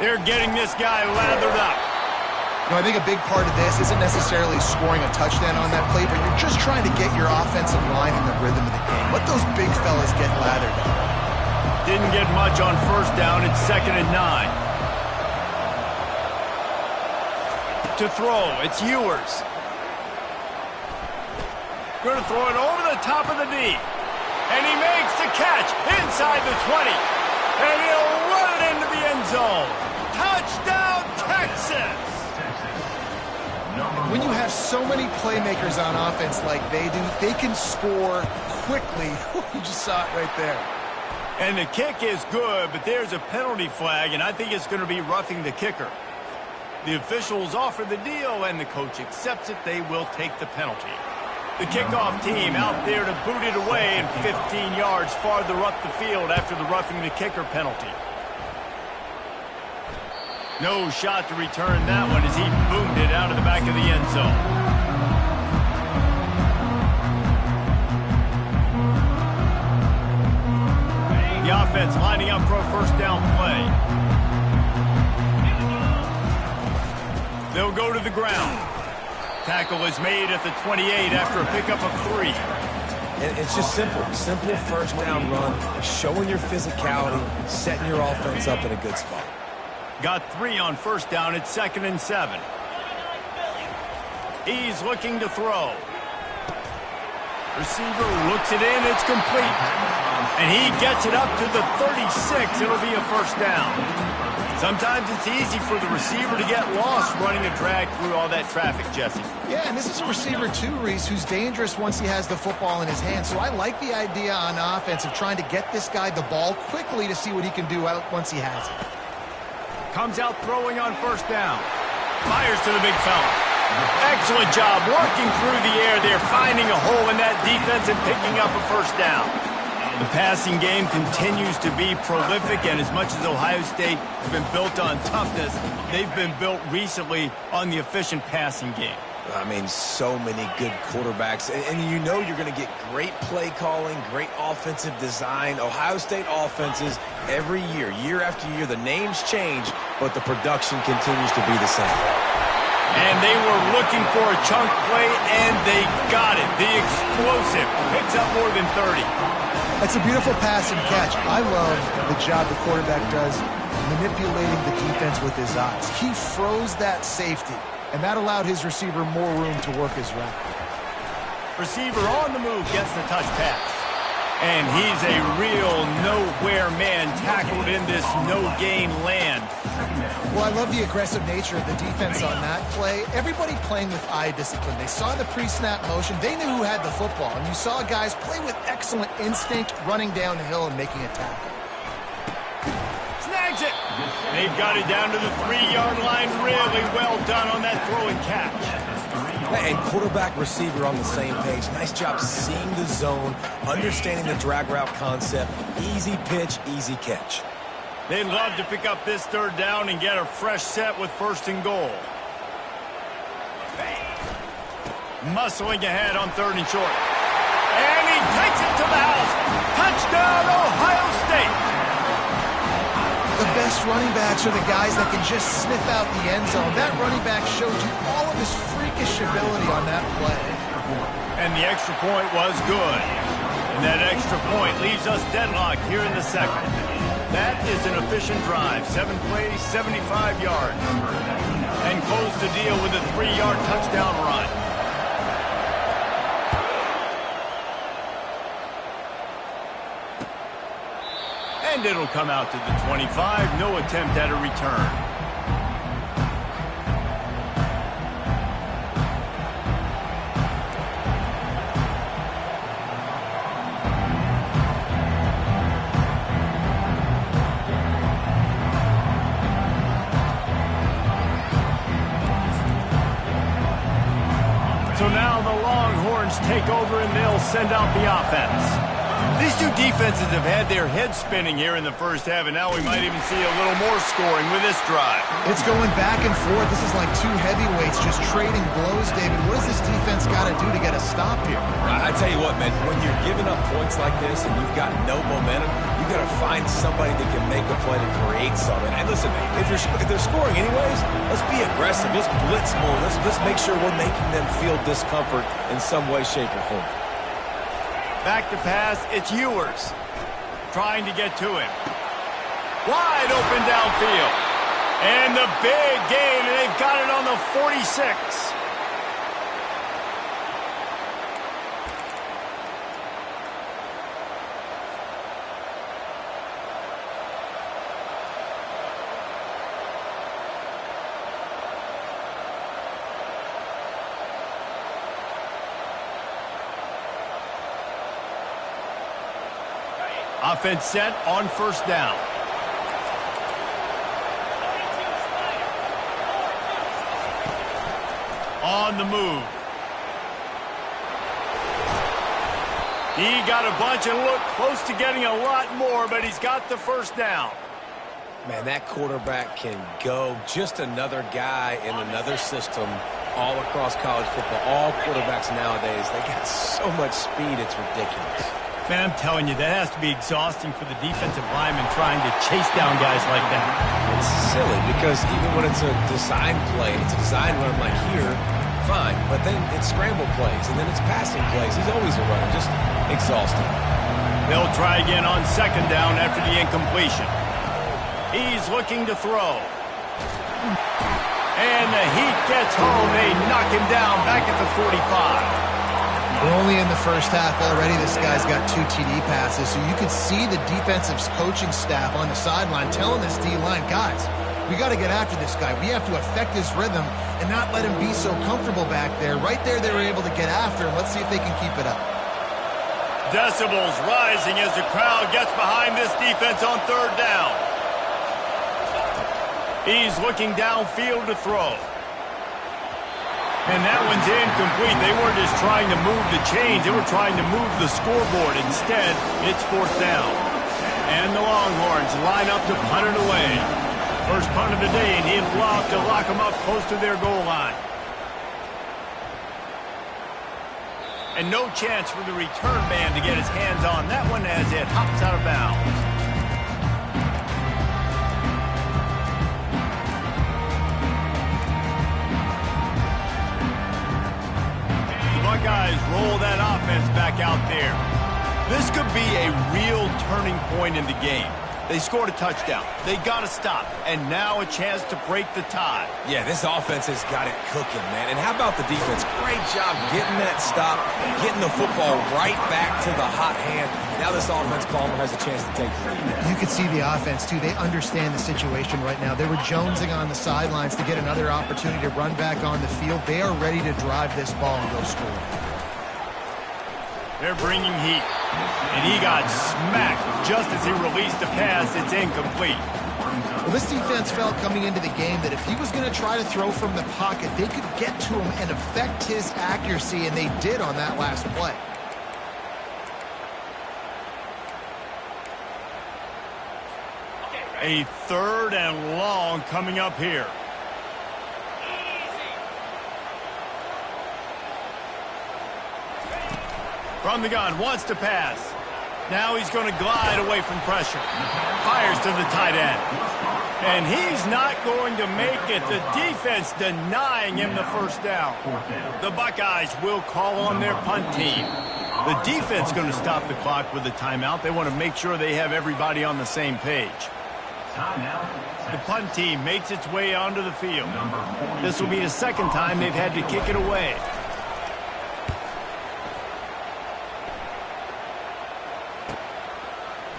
They're getting this guy lathered up.
You know, I think a big part of this isn't necessarily scoring a touchdown on that play, but you're just trying to get your offensive line in the rhythm of the game. Let those big fellas get lathered up.
Didn't get much on first down. It's 2nd and 9. To throw, it's Ewers. Going to throw it over the top of the knee. And he makes the catch inside the 20. And he'll run it into the end zone. Touchdown, Texas!
When you have so many playmakers on offense like they do, they can score quickly. You just saw it right there.
And the kick is good, but there's a penalty flag, and I think it's going to be roughing the kicker. The officials offer the deal, and the coach accepts it. They will take the penalty. The kickoff team out there to boot it away and 15 yards farther up the field after the roughing the kicker penalty. No shot to return that one as he boomed it out of the back of the end zone. The offense lining up for a first down play. They'll go to the ground. Tackle is made at the 28 after a pickup of 3.
And it's just simple. Simple first down run, showing your physicality, setting your offense up in a good spot.
Got 3 on first down. It's 2nd and 7. He's looking to throw. Receiver looks it in. It's complete. And he gets it up to the 36. It'll be a first down. Sometimes it's easy for the receiver to get lost running a drag through all that traffic, Jesse.
Yeah, and this is a receiver too, Reese, who's dangerous once he has the football in his hand. So I like the idea on offense of trying to get this guy the ball quickly to see what he can do out once he has it.
Comes out throwing on first down. Fires to the big fella. Excellent job working through the air there, finding a hole in that defense and picking up a first down. The passing game continues to be prolific, and as much as Ohio State has been built on toughness, they've been built recently on the efficient passing game.
I mean, so many good quarterbacks, and you know you're going to get great play calling, great offensive design. Ohio State offenses every year, year after year, the names change, but the production continues to be the same.
And they were looking for a chunk play, and they got it. The explosive picks up more than 30.
It's a beautiful pass and catch. I love the job the quarterback does manipulating the defense with his eyes. He froze that safety, and that allowed his receiver more room to work his route.
Receiver on the move gets the touch pass. And he's a real nowhere man tackled in this no-gain land.
Well, I love the aggressive nature of the defense on that play. Everybody playing with eye discipline. They saw the pre-snap motion. They knew who had the football. And you saw guys play with excellent instinct, running down the hill and making a tackle.
Snags it. They've got it down to the 3-yard line. Really well done on that throw and catch.
And quarterback receiver on the same page. Nice job seeing the zone, understanding the drag route concept. Easy pitch, easy catch.
They'd love to pick up this third down and get a fresh set with 1st and goal. Muscling ahead on 3rd and short. And he takes it to the house. Touchdown, Ohio State.
The best running backs are the guys that can just sniff out the end zone. That running back showed you all of his freakish ability on that play.
And the extra point was good. And that extra point leaves us deadlocked here in the second. That is an efficient drive. 7 plays, 75 yards. And close the deal with a 3-yard touchdown run. And it'll come out to the 25. No attempt at a return. Longhorns take over and they'll send out the offense. These two defenses have had their heads spinning here in the first half, and now we might even see a little more scoring with this drive.
It's going back and forth. This is like two heavyweights just trading blows, David. What does this defense got to do to get a stop here?
I tell you what, man, when you're giving up points like this and you've got no momentum, you got to find somebody that can make a play to create something. And listen, if they're scoring anyways, let's be aggressive. Let's blitz more. Let's make sure we're making them feel discomfort in some way, shape, or form.
Back to pass, it's Ewers. Trying to get to him. Wide open downfield. And the big gain, and they've got it on the 46. Offense set on first down. On the move. He got a bunch and looked close to getting a lot more, but he's got the first down.
Man, that quarterback can go. Just another guy in another system all across college football. All quarterbacks nowadays, they got so much speed, it's ridiculous.
Man, I'm telling you, that has to be exhausting for the defensive lineman trying to chase down guys like that.
It's silly because even when it's a design play, it's a design run like here, fine. But then it's scramble plays, and then it's passing plays. He's always a runner, just exhausting.
They'll try again on second down after the incompletion. He's looking to throw. And the heat gets home. They knock him down back at the 45.
We're only in the first half already. This guy's got 2 TD passes, so you could see the defensive coaching staff on the sideline telling this D-line, guys, we got to get after this guy. We have to affect his rhythm and not let him be so comfortable back there. Right there, they were able to get after him. Let's see if they can keep it up.
Decibels rising as the crowd gets behind this defense on third down. He's looking downfield to throw. And that one's incomplete. They weren't just trying to move the chains. They were trying to move the scoreboard. Instead, it's fourth down. And the Longhorns line up to punt it away. First punt of the day, and he'll lock to lock them up close to their goal line. And no chance for the return man to get his hands on that one as it hops out of bounds. Buckeyes roll that offense back out there. This could be a real turning point in the game. They scored a touchdown. They got to stop. And now a chance to break the tie.
Yeah, this offense has got it cooking, man. And how about the defense? Great job getting that stop, getting the football right back to the hot hand. Now this offense, Palmer, has a chance to take the lead.
You could see the offense, too. They understand the situation right now. They were jonesing on the sidelines to get another opportunity to run back on the field. They are ready to drive this ball and go score.
They're bringing heat. And he got smacked just as he released the pass. It's incomplete.
Well, this defense felt coming into the game that if he was going to try to throw from the pocket, they could get to him and affect his accuracy, and they did on that last play.
A third and long coming up here. From the gun, wants to pass. Now he's going to glide away from pressure. Fires to the tight end. And he's not going to make it. The defense denying him the first down. The Buckeyes will call on their punt team. The defense going to stop the clock with a timeout. They want to make sure they have everybody on the same page. The punt team makes its way onto the field. This will be the second time they've had to kick it away.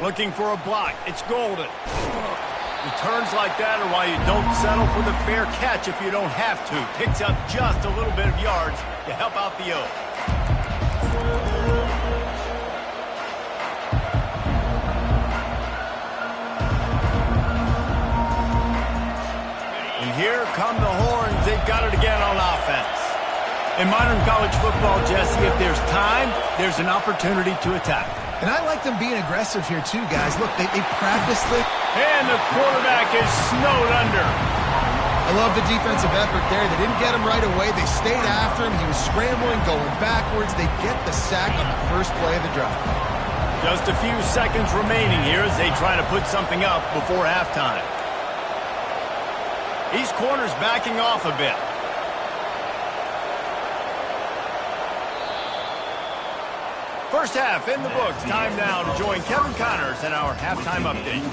Looking for a block. It's Golden. Returns like that are why you don't settle for the fair catch if you don't have to. Picks up just a little bit of yards to help out the O. And here come the Horns. They've got it again on offense. In modern college football, Jesse, if there's time, there's an opportunity to attack.
And I like them being aggressive here too, guys. Look, they practiced it.
And the quarterback is snowed under.
I love the defensive effort there. They didn't get him right away. They stayed after him. He was scrambling, going backwards. They get the sack on the first play of the drive.
Just a few seconds remaining here as they try to put something up before halftime. These corners backing off a bit. First half in the books. Time now to join Kevin Connors in our halftime update.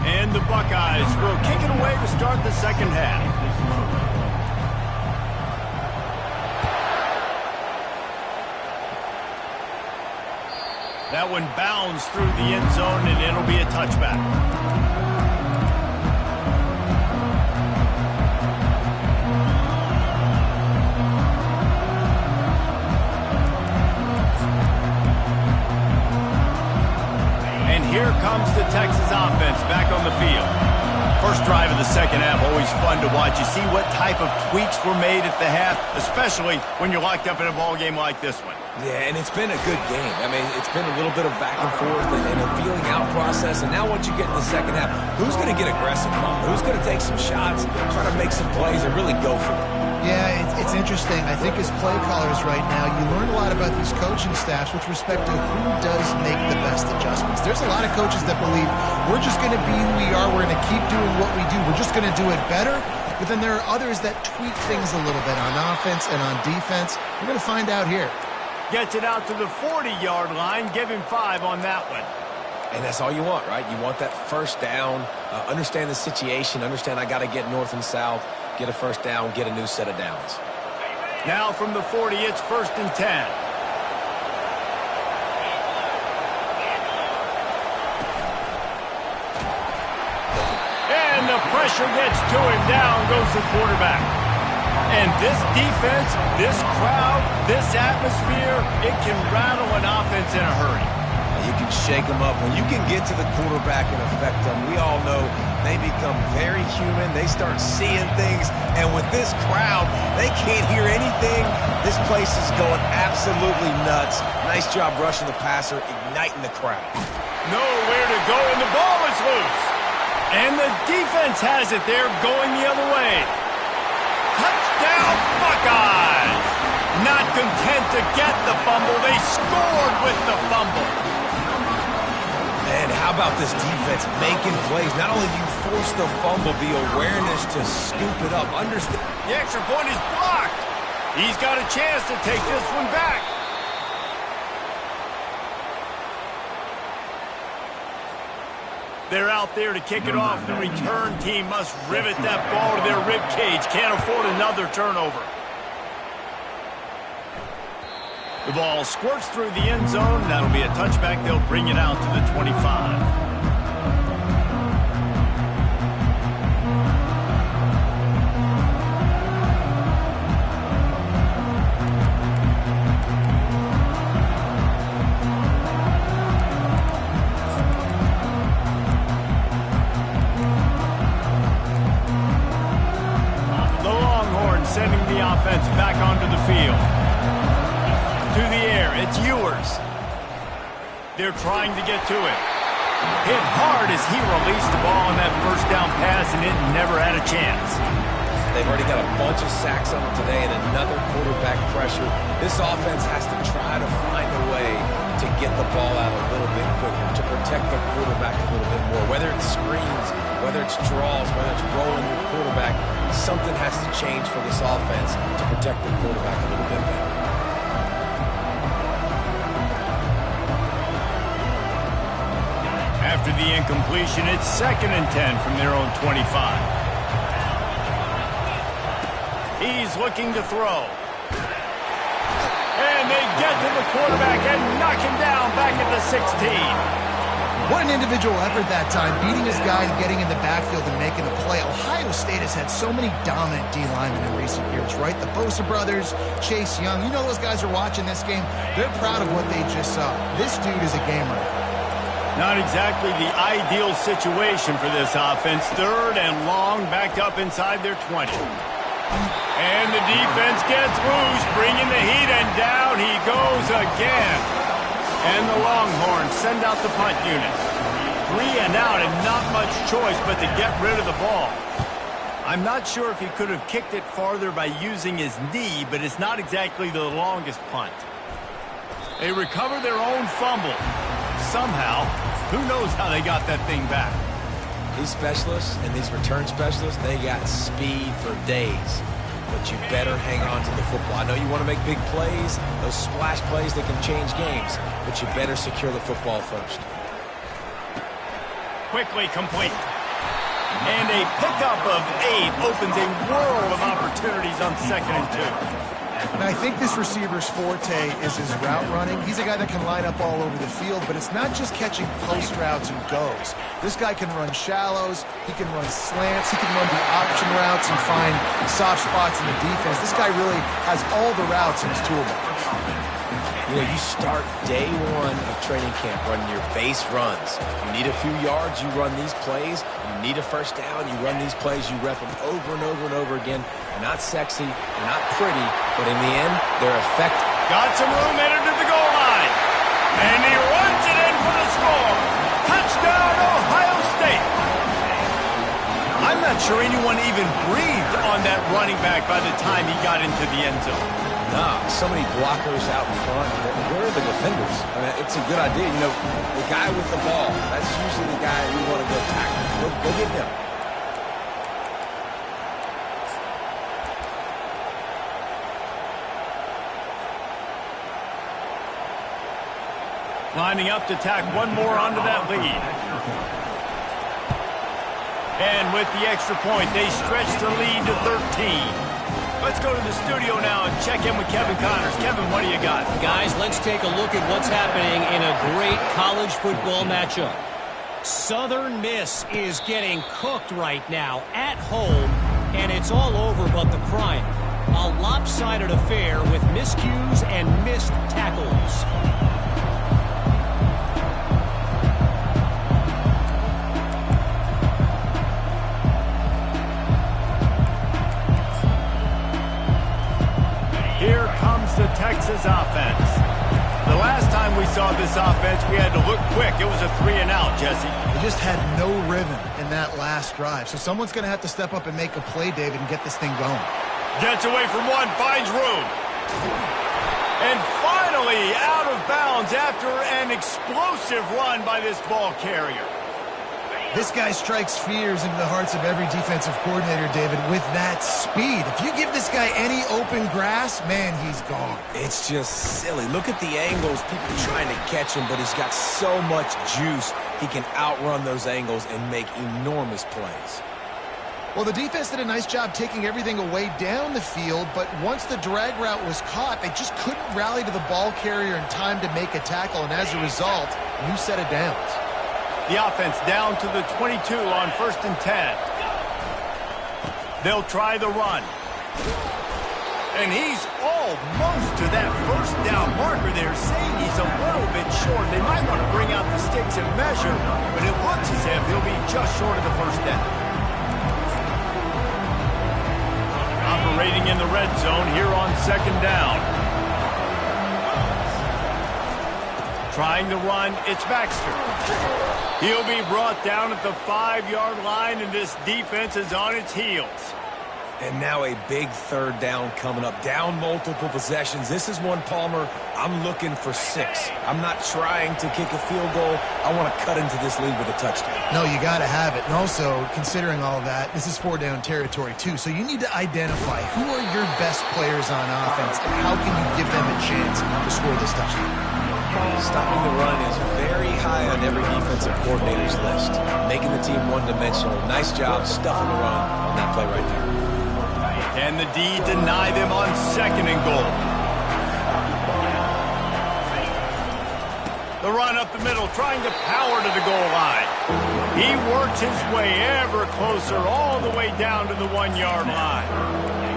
And the Buckeyes will kick it away to start the second half. That one bounds through the end zone, and it'll be a touchback. And here comes the Texas offense back on the field. First drive of the second half, always fun to watch. You see what type of tweaks were made at the half, especially when you're locked up in a ball game like this one.
Yeah, and it's been a good game. I mean, it's been a little bit of back and forth and a feeling out process. And now once you get in the second half, who's going to get aggressive on? Who's going to take some shots, try to make some plays, and really go for it?
Yeah, it's interesting. I think as play callers right now, you learn a lot about these coaching staffs with respect to who does make the best adjustments. There's a lot of coaches that believe we're just going to be who we are. We're going to keep doing what we do. We're just going to do it better. But then there are others that tweak things a little bit on offense and on defense. We're going to find out here.
Gets it out to the 40-yard line. Give him 5 on that one.
And that's all you want, right? You want that first down, understand the situation, understand I got to get north and south, get a first down, get a new set of downs.
Now from the 40, it's 1st and 10. And the pressure gets to him. Down goes the quarterback. And this defense, this crowd, this atmosphere, it can rattle an offense in a hurry.
You can shake them up. When you can get to the quarterback and affect them, we all know they become very human. They start seeing things. And with this crowd, they can't hear anything. This place is going absolutely nuts. Nice job rushing the passer, igniting the crowd.
Nowhere to go, and the ball is loose. And the defense has it there, going the other way. Touchdown, Buckeyes! Not content to get the fumble, they scored with the fumble.
And how about this defense making plays? Not only do you force the fumble, the awareness to scoop it up. Understand.
The extra point is blocked. He's got a chance to take this one back. They're out there to kick it off. The return team must rivet that ball to their rib cage. Can't afford another turnover. The ball squirts through the end zone. That'll be a touchback. They'll bring it out to the 25. The Longhorns sending the offense back onto the field. To the air, it's Ewers. They're trying to get to it. Hit hard as he released the ball on that first down pass, and it never had a chance.
They've already got a bunch of sacks on them today and another quarterback pressure. This offense has to try to find a way to get the ball out a little bit quicker, to protect the quarterback a little bit more. Whether it's screens, whether it's draws, whether it's rolling your quarterback, something has to change for this offense to protect the quarterback a little bit better.
After the incompletion, it's 2nd and 10 from their own 25. He's looking to throw. And they get to the quarterback and knock him down back at the 16.
What an individual effort that time, beating his guy and getting in the backfield and making a play. Ohio State has had so many dominant D linemen in recent years, right? The Bosa brothers, Chase Young. You know those guys are watching this game. They're proud of what they just saw. This dude is a game wrecker.
Not exactly the ideal situation for this offense. 3rd and long, backed up inside their 20. And the defense gets loose, bringing the heat, and down he goes again. And the Longhorns send out the punt unit. 3 and out, and not much choice but to get rid of the ball. I'm not sure if he could have kicked it farther by using his knee, but it's not exactly the longest punt. They recover their own fumble. Somehow, who knows how they got that thing back.
These specialists and these return specialists, they got speed for days. But you better hang on to the football. I know you want to make big plays, those splash plays that can change games, but you better secure the football first.
Quickly complete. And a pickup of 8 opens a world of opportunities on 2nd and 2.
And I think this receiver's forte is his route running. He's a guy that can line up all over the field, but it's not just catching post routes and goes. This guy can run shallows, he can run slants, he can run the option routes and find soft spots in the defense. This guy really has all the routes in his toolbox.
You know, you start day 1 of training camp running your base runs. You need a few yards, you run these plays. You need a first down, you run these plays. You rep them over and over and over again. They're not sexy, they're not pretty, but in the end, they're effective.
Got some room headed to the goal line. And he runs it in for the score. Touchdown, Ohio State. I'm not sure anyone even breathed on that running back by the time he got into the end zone.
No, so many blockers out in front. Where are the defenders? I mean, it's a good idea. You know, the guy with the ball, that's usually the guy we want to go tackle. Go get him.
Lining up to tack one more onto that lead. And with the extra point, they stretch the lead to 13. Let's go to the studio now and check in with Kevin Connors. Kevin, what do you got?
Guys, let's take a look at what's happening in a great college football matchup. Southern Miss is getting cooked right now at home, and it's all over but the crying. A lopsided affair with miscues and missed tackles.
Here comes the Texas offense. The last time we saw this offense, we had to look quick. It was a 3 and out, Jesse.
They just had no rhythm in that last drive. So someone's going to have to step up and make a play, David, and get this thing going.
Gets away from one, finds room. And finally out of bounds after an explosive run by this ball carrier.
This guy strikes fears into the hearts of every defensive coordinator, David, with that speed. If you give this guy any open grass, man, he's gone.
It's just silly. Look at the angles, people trying to catch him, but he's got so much juice. He can outrun those angles and make enormous plays.
Well, the defense did a nice job taking everything away down the field, but once the drag route was caught, they just couldn't rally to the ball carrier in time to make a tackle, and as a result, new set of downs.
The offense down to the 22 on 1st and 10. They'll try the run. And he's almost to that first down marker there, saying he's a little bit short. They might want to bring out the sticks and measure, but it looks as if he'll be just short of the first down. Operating in the red zone here on 2nd down. Trying to run, it's Baxter. He'll be brought down at the 5-yard line, and this defense is on its heels.
And now a big 3rd down coming up. Down multiple possessions. This is one, Palmer, I'm looking for 6. I'm not trying to kick a field goal. I want to cut into this lead with a touchdown.
No, you got to have it. And also, considering all of that, this is 4-down territory, too. So you need to identify who are your best players on offense and how can you give them a chance to score this touchdown.
Stopping the run is very high on every defensive coordinator's list. Making the team one-dimensional. Nice job stuffing the run on that play right there.
Can the D deny them on 2nd and goal? The run up the middle, trying to power to the goal line. He works his way ever closer, all the way down to the 1-yard line.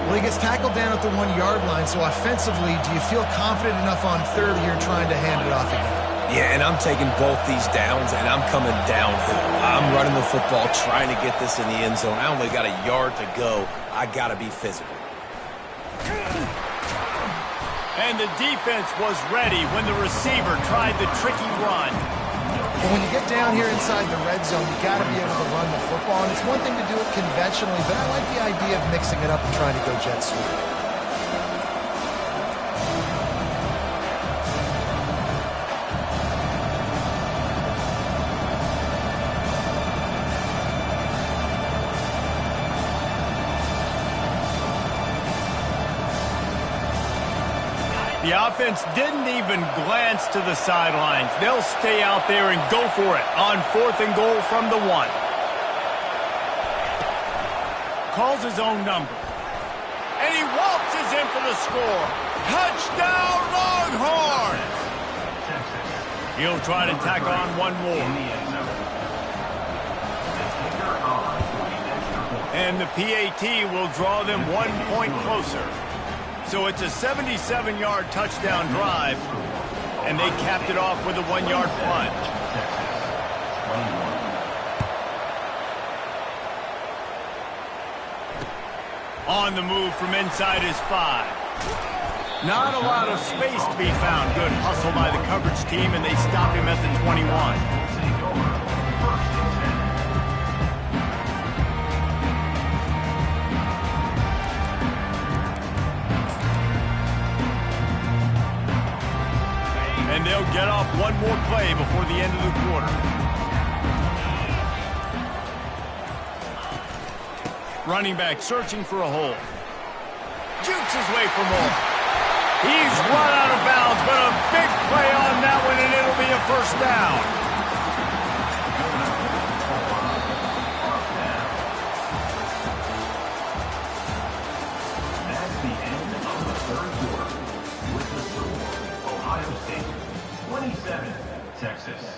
Well, he gets tackled down at the 1-yard line, so offensively, do you feel confident enough on third here trying to hand it off again?
Yeah, and I'm taking both these downs, and I'm coming downhill. I'm running the football, trying to get this in the end zone. I only got a yard to go. I got to be physical.
And the defense was ready when the receiver tried the tricky run.
But when you get down here inside the red zone, you got to be able to run the football. And it's one thing to do it conventionally, but I like the idea of mixing it up and trying to go jet sweep.
The offense didn't even glance to the sidelines. They'll stay out there and go for it on 4th and goal from the 1. Calls his own number. And he waltzes in for the score. Touchdown, Longhorns! He'll try to tack on one more. And the PAT will draw them 1 point closer. So it's a 77-yard touchdown drive, and they capped it off with a 1-yard plunge. On the move from inside his 5. Not a lot of space to be found. Good hustle by the coverage team, and they stop him at the 21. And they'll get off one more play before the end of the quarter. Running back searching for a hole. Jukes his way for more. He's run out of bounds, but a big play on that one, and it'll be a first down.
Texas,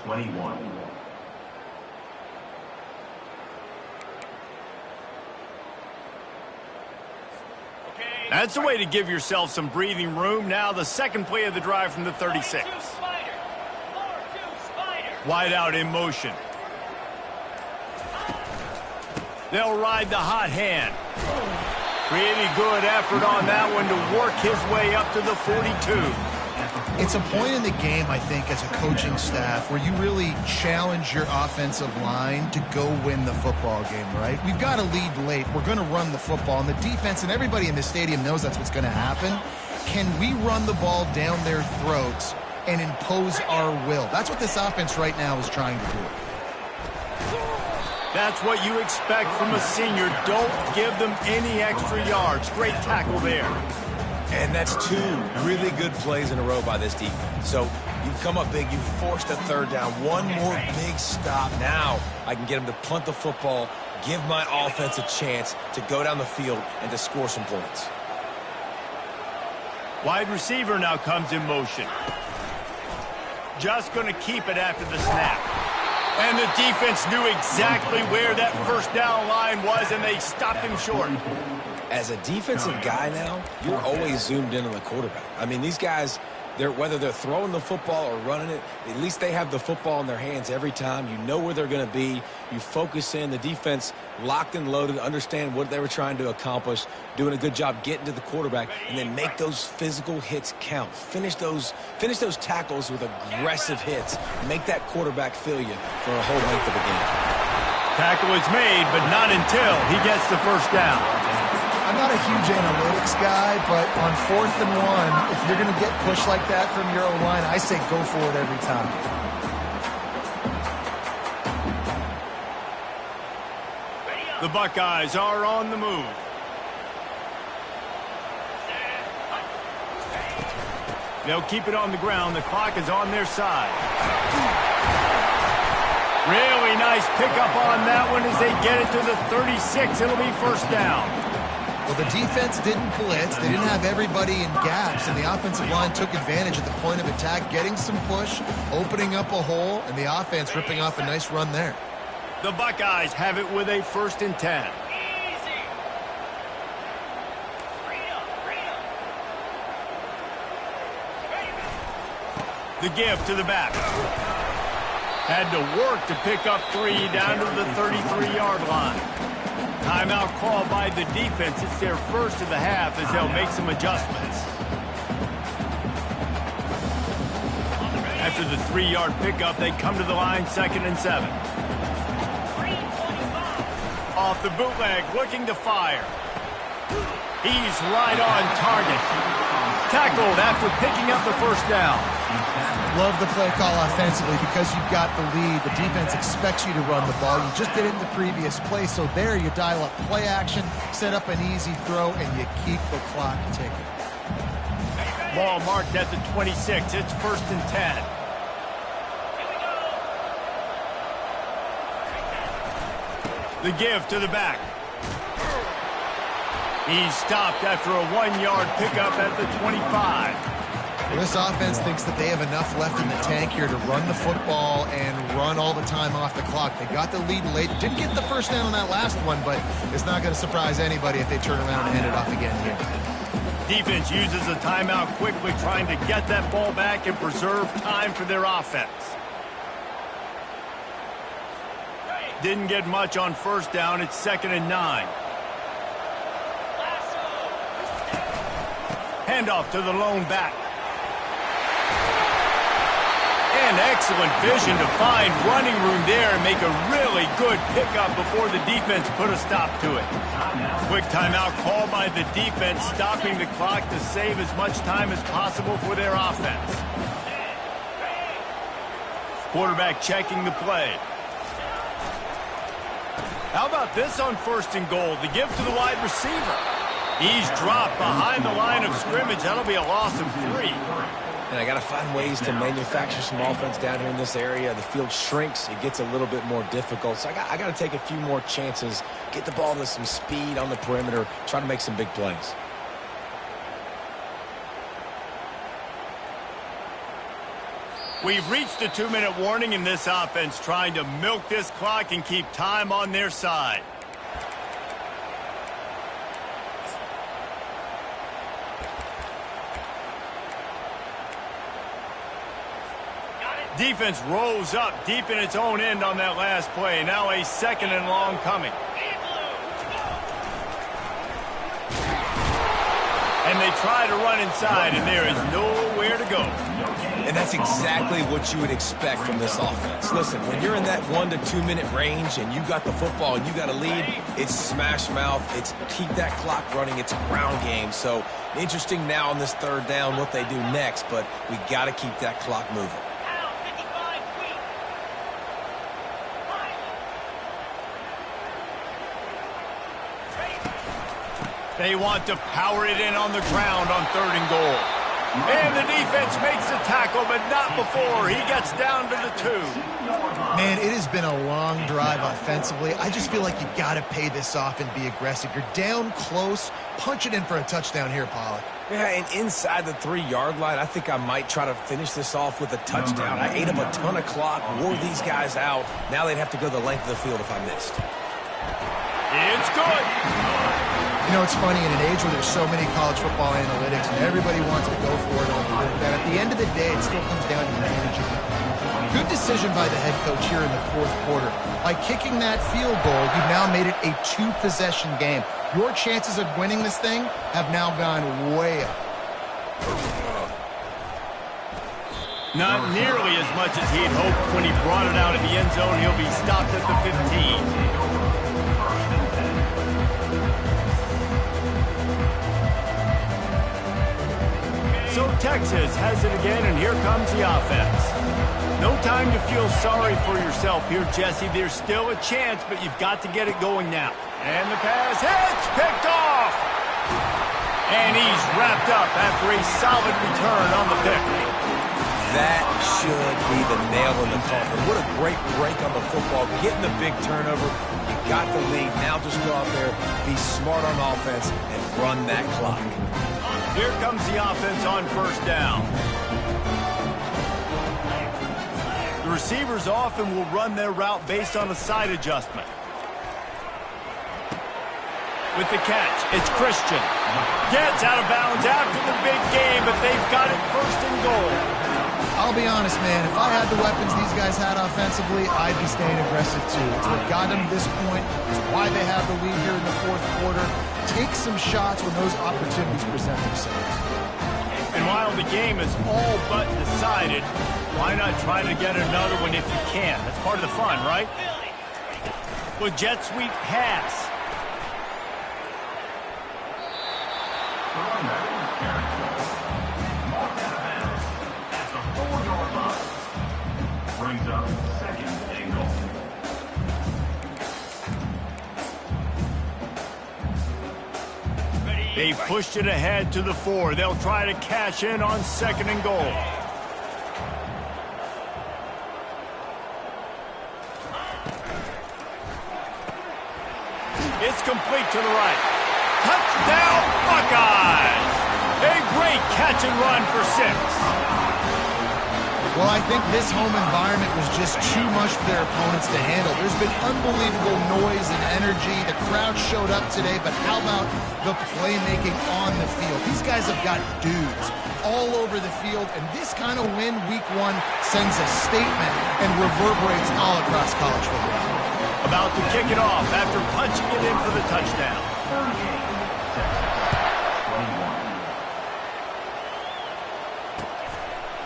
21.
That's a way to give yourself some breathing room. Now the second play of the drive from the 36. Wide out in motion. They'll ride the hot hand. Pretty good effort on that one to work his way up to the 42.
It's a point in the game, I think, as a coaching staff where you really challenge your offensive line to go win the football game, right? We've got to lead late. We're going to run the football. And the defense and everybody in the stadium knows that's what's going to happen. Can we run the ball down their throats and impose our will? That's what this offense right now is trying to do.
That's what you expect from a senior. Don't give them any extra yards. Great tackle there.
And that's 2 really good plays in a row by this defense. So you've come up big. You've forced a third down. One more big stop. Now I can get them to punt the football, give my offense a chance to go down the field and to score some points.
Wide receiver now comes in motion. Just going to keep it after the snap. And the defense knew exactly where that first down line was, and they stopped him short.
As a defensive guy now, you're always zoomed in on the quarterback. I mean, these guys, whether they're throwing the football or running it, at least they have the football in their hands every time. You know where they're going to be. You focus in. The defense locked and loaded, understand what they were trying to accomplish, doing a good job getting to the quarterback, and then make those physical hits count. Finish those tackles with aggressive hits. Make that quarterback feel you for a whole length of a game.
Tackle is made, but not until he gets the first down.
I'm not a huge analytics guy, but on 4th and 1, if you're going to get pushed like that from your own line, I say go for it every time.
The Buckeyes are on the move. They'll keep it on the ground. The clock is on their side. Really nice pickup on that one as they get it to the 36. It'll be first down.
Well, the defense didn't blitz. They didn't have everybody in gaps, and the offensive line took advantage at the point of attack, getting some push, opening up a hole, and the offense ripping off a nice run there.
The Buckeyes have it with a 1st and 10. The give to the back. Had to work to pick up 3 down to the 33-yard line. Timeout call by the defense. It's their first of the half as they'll make some adjustments. After the 3-yard pickup, they come to the line 2nd and 7. Off the bootleg, looking to fire. He's right on target. Tackled after picking up the 1st down.
Love the play call offensively because you've got the lead. The defense expects you to run the ball. You just did it in the previous play, so there you dial up play action, set up an easy throw, and you keep the clock ticking.
Ball marked at the 26. It's 1st and 10. The give to the back. He's stopped after a 1-yard pickup at the 25.
Well, this offense thinks that they have enough left in the tank here to run the football and run all the time off the clock. They got the lead late. Didn't get the 1st down on that last one, but it's not going to surprise anybody if they turn around and hand it off again here.
Defense uses a timeout quickly, trying to get that ball back and preserve time for their offense. Didn't get much on 1st down. It's 2nd and 9. Handoff to the lone back. And excellent vision to find running room there and make a really good pickup before the defense put a stop to it. Quick timeout call by the defense, stopping the clock to save as much time as possible for their offense. Quarterback checking the play. How about this on 1st and goal? The give to the wide receiver. He's dropped behind the line of scrimmage. That'll be a loss of 3.
And I got to find ways to manufacture some offense down here in this area. The field shrinks. It gets a little bit more difficult. So I got to take a few more chances, get the ball to some speed on the perimeter, try to make some big plays.
We've reached the 2-minute warning in this offense, trying to milk this clock and keep time on their side. Defense rolls up deep in its own end on that last play. Now a 2nd and long coming. And they try to run inside, and there is nowhere to go.
And that's exactly what you would expect from this offense. Listen, when you're in that 1 to 2 minute range and you got the football and you got a lead, it's smash mouth, it's keep that clock running, it's a ground game. So interesting now on this 3rd down what they do next, but we got to keep that clock moving.
They want to power it in on the ground on 3rd and goal. And the defense makes the tackle, but not before. He gets down to the 2.
Man, it has been a long drive offensively. I just feel like you got to pay this off and be aggressive. You're down close. Punch it in for a touchdown here, Pollack.
Yeah, and inside the 3-yard line, I think I might try to finish this off with a touchdown. I ate up a ton of clock, wore these guys out. Now they'd have to go the length of the field if I missed.
It's good.
You know, it's funny, in an age where there's so many college football analytics and everybody wants to go for it on the road, that at the end of the day, it still comes down to managing it. Good decision by the head coach here in the 4th quarter. By kicking that field goal, you've now made it a 2-possession game. Your chances of winning this thing have now gone way up.
Not nearly as much as he had hoped when he brought it out in the end zone. He'll be stopped at the 15. So Texas has it again, and here comes the offense. No time to feel sorry for yourself here, Jesse. There's still a chance, but you've got to get it going now. And the pass hits, picked off. And he's wrapped up after a solid return on the pick.
That should be the nail in the coffin. What a great break on the football. Getting the big turnover. You got the lead. Now just go out there, be smart on offense, and run that clock.
Here comes the offense on first down. The receivers often will run their route based on a side adjustment. With the catch, it's Christian. Gets out of bounds after the big game, but they've got it first and goal.
I'll be honest, man. If I had the weapons these guys had offensively, I'd be staying aggressive too. It's what got them to this point. It's why they have the lead here in the fourth quarter. Take some shots when those opportunities present themselves.
And while the game is all but decided, why not try to get another one if you can? That's part of the fun, right? With jet sweep pass.
Brings up second and goal.
They've pushed it ahead to the 4. They'll try to cash in on second and goal. It's complete to the right. Touchdown, Buckeyes! A great catch and run for 6.
Well, I think this home environment was just too much for their opponents to handle. There's been unbelievable noise and energy. The crowd showed up today, but how about the playmaking on the field? These guys have got dudes all over the field, and this kind of win week 1 sends a statement and reverberates all across college football.
About to kick it off after punching it in for the touchdown.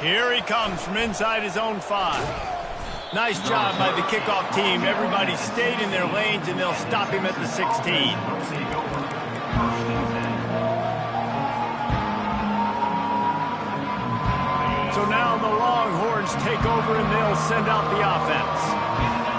Here he comes from inside his own 5. Nice job by the kickoff team. Everybody stayed in their lanes, and they'll stop him at the 16. So now the Longhorns take over, and they'll send out the offense.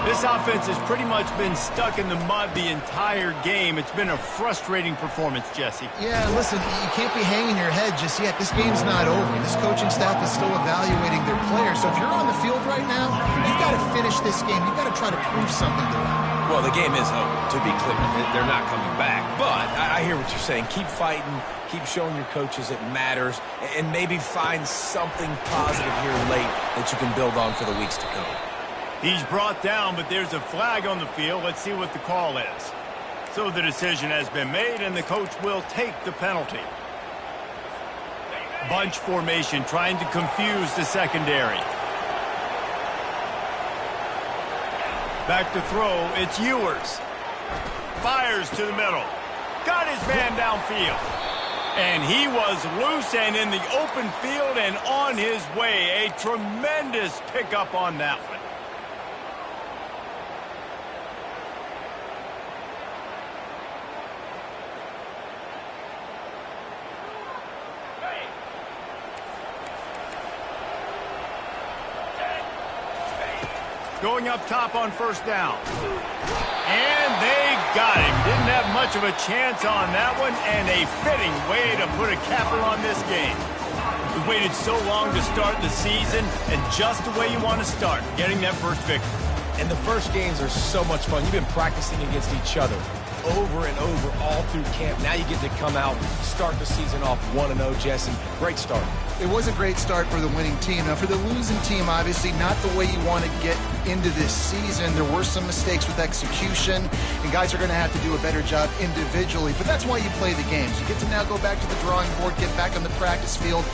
This offense has pretty much been stuck in the mud the entire game. It's been a frustrating performance, Jesse.
Yeah, listen, you can't be hanging your head just yet. This game's not over. This coaching staff is still evaluating their players. So if you're on the field right now, you've got to finish this game. You've got to try to prove something to them.
Well, the game is over, to be clear. They're not coming back. But I hear what you're saying. Keep fighting. Keep showing your coaches it matters. And maybe find something positive here late that you can build on for the weeks to come.
He's brought down, but there's a flag on the field. Let's see what the call is. So the decision has been made, and the coach will take the penalty. Bunch formation, trying to confuse the secondary. Back to throw, it's Ewers. Fires to the middle. Got his man downfield. And he was loose and in the open field and on his way. A tremendous pickup on that one. Going up top on first down. And they got him. Didn't have much of a chance on that one, and a fitting way to put a capper on this game. We waited so long to start the season, and just the way you want to start, getting that first victory.
And the first games are so much fun. You've been practicing against each other over and over all through camp. Now you get to come out, start the season off 1-0, Jesse. Great start.
It was a great start for the winning team. Now, for the losing team, obviously not the way you want to get into this season. There were some mistakes with execution, and guys are going to have to do a better job individually. But that's why you play the games. You get to now go back to the drawing board, get back on the practice field,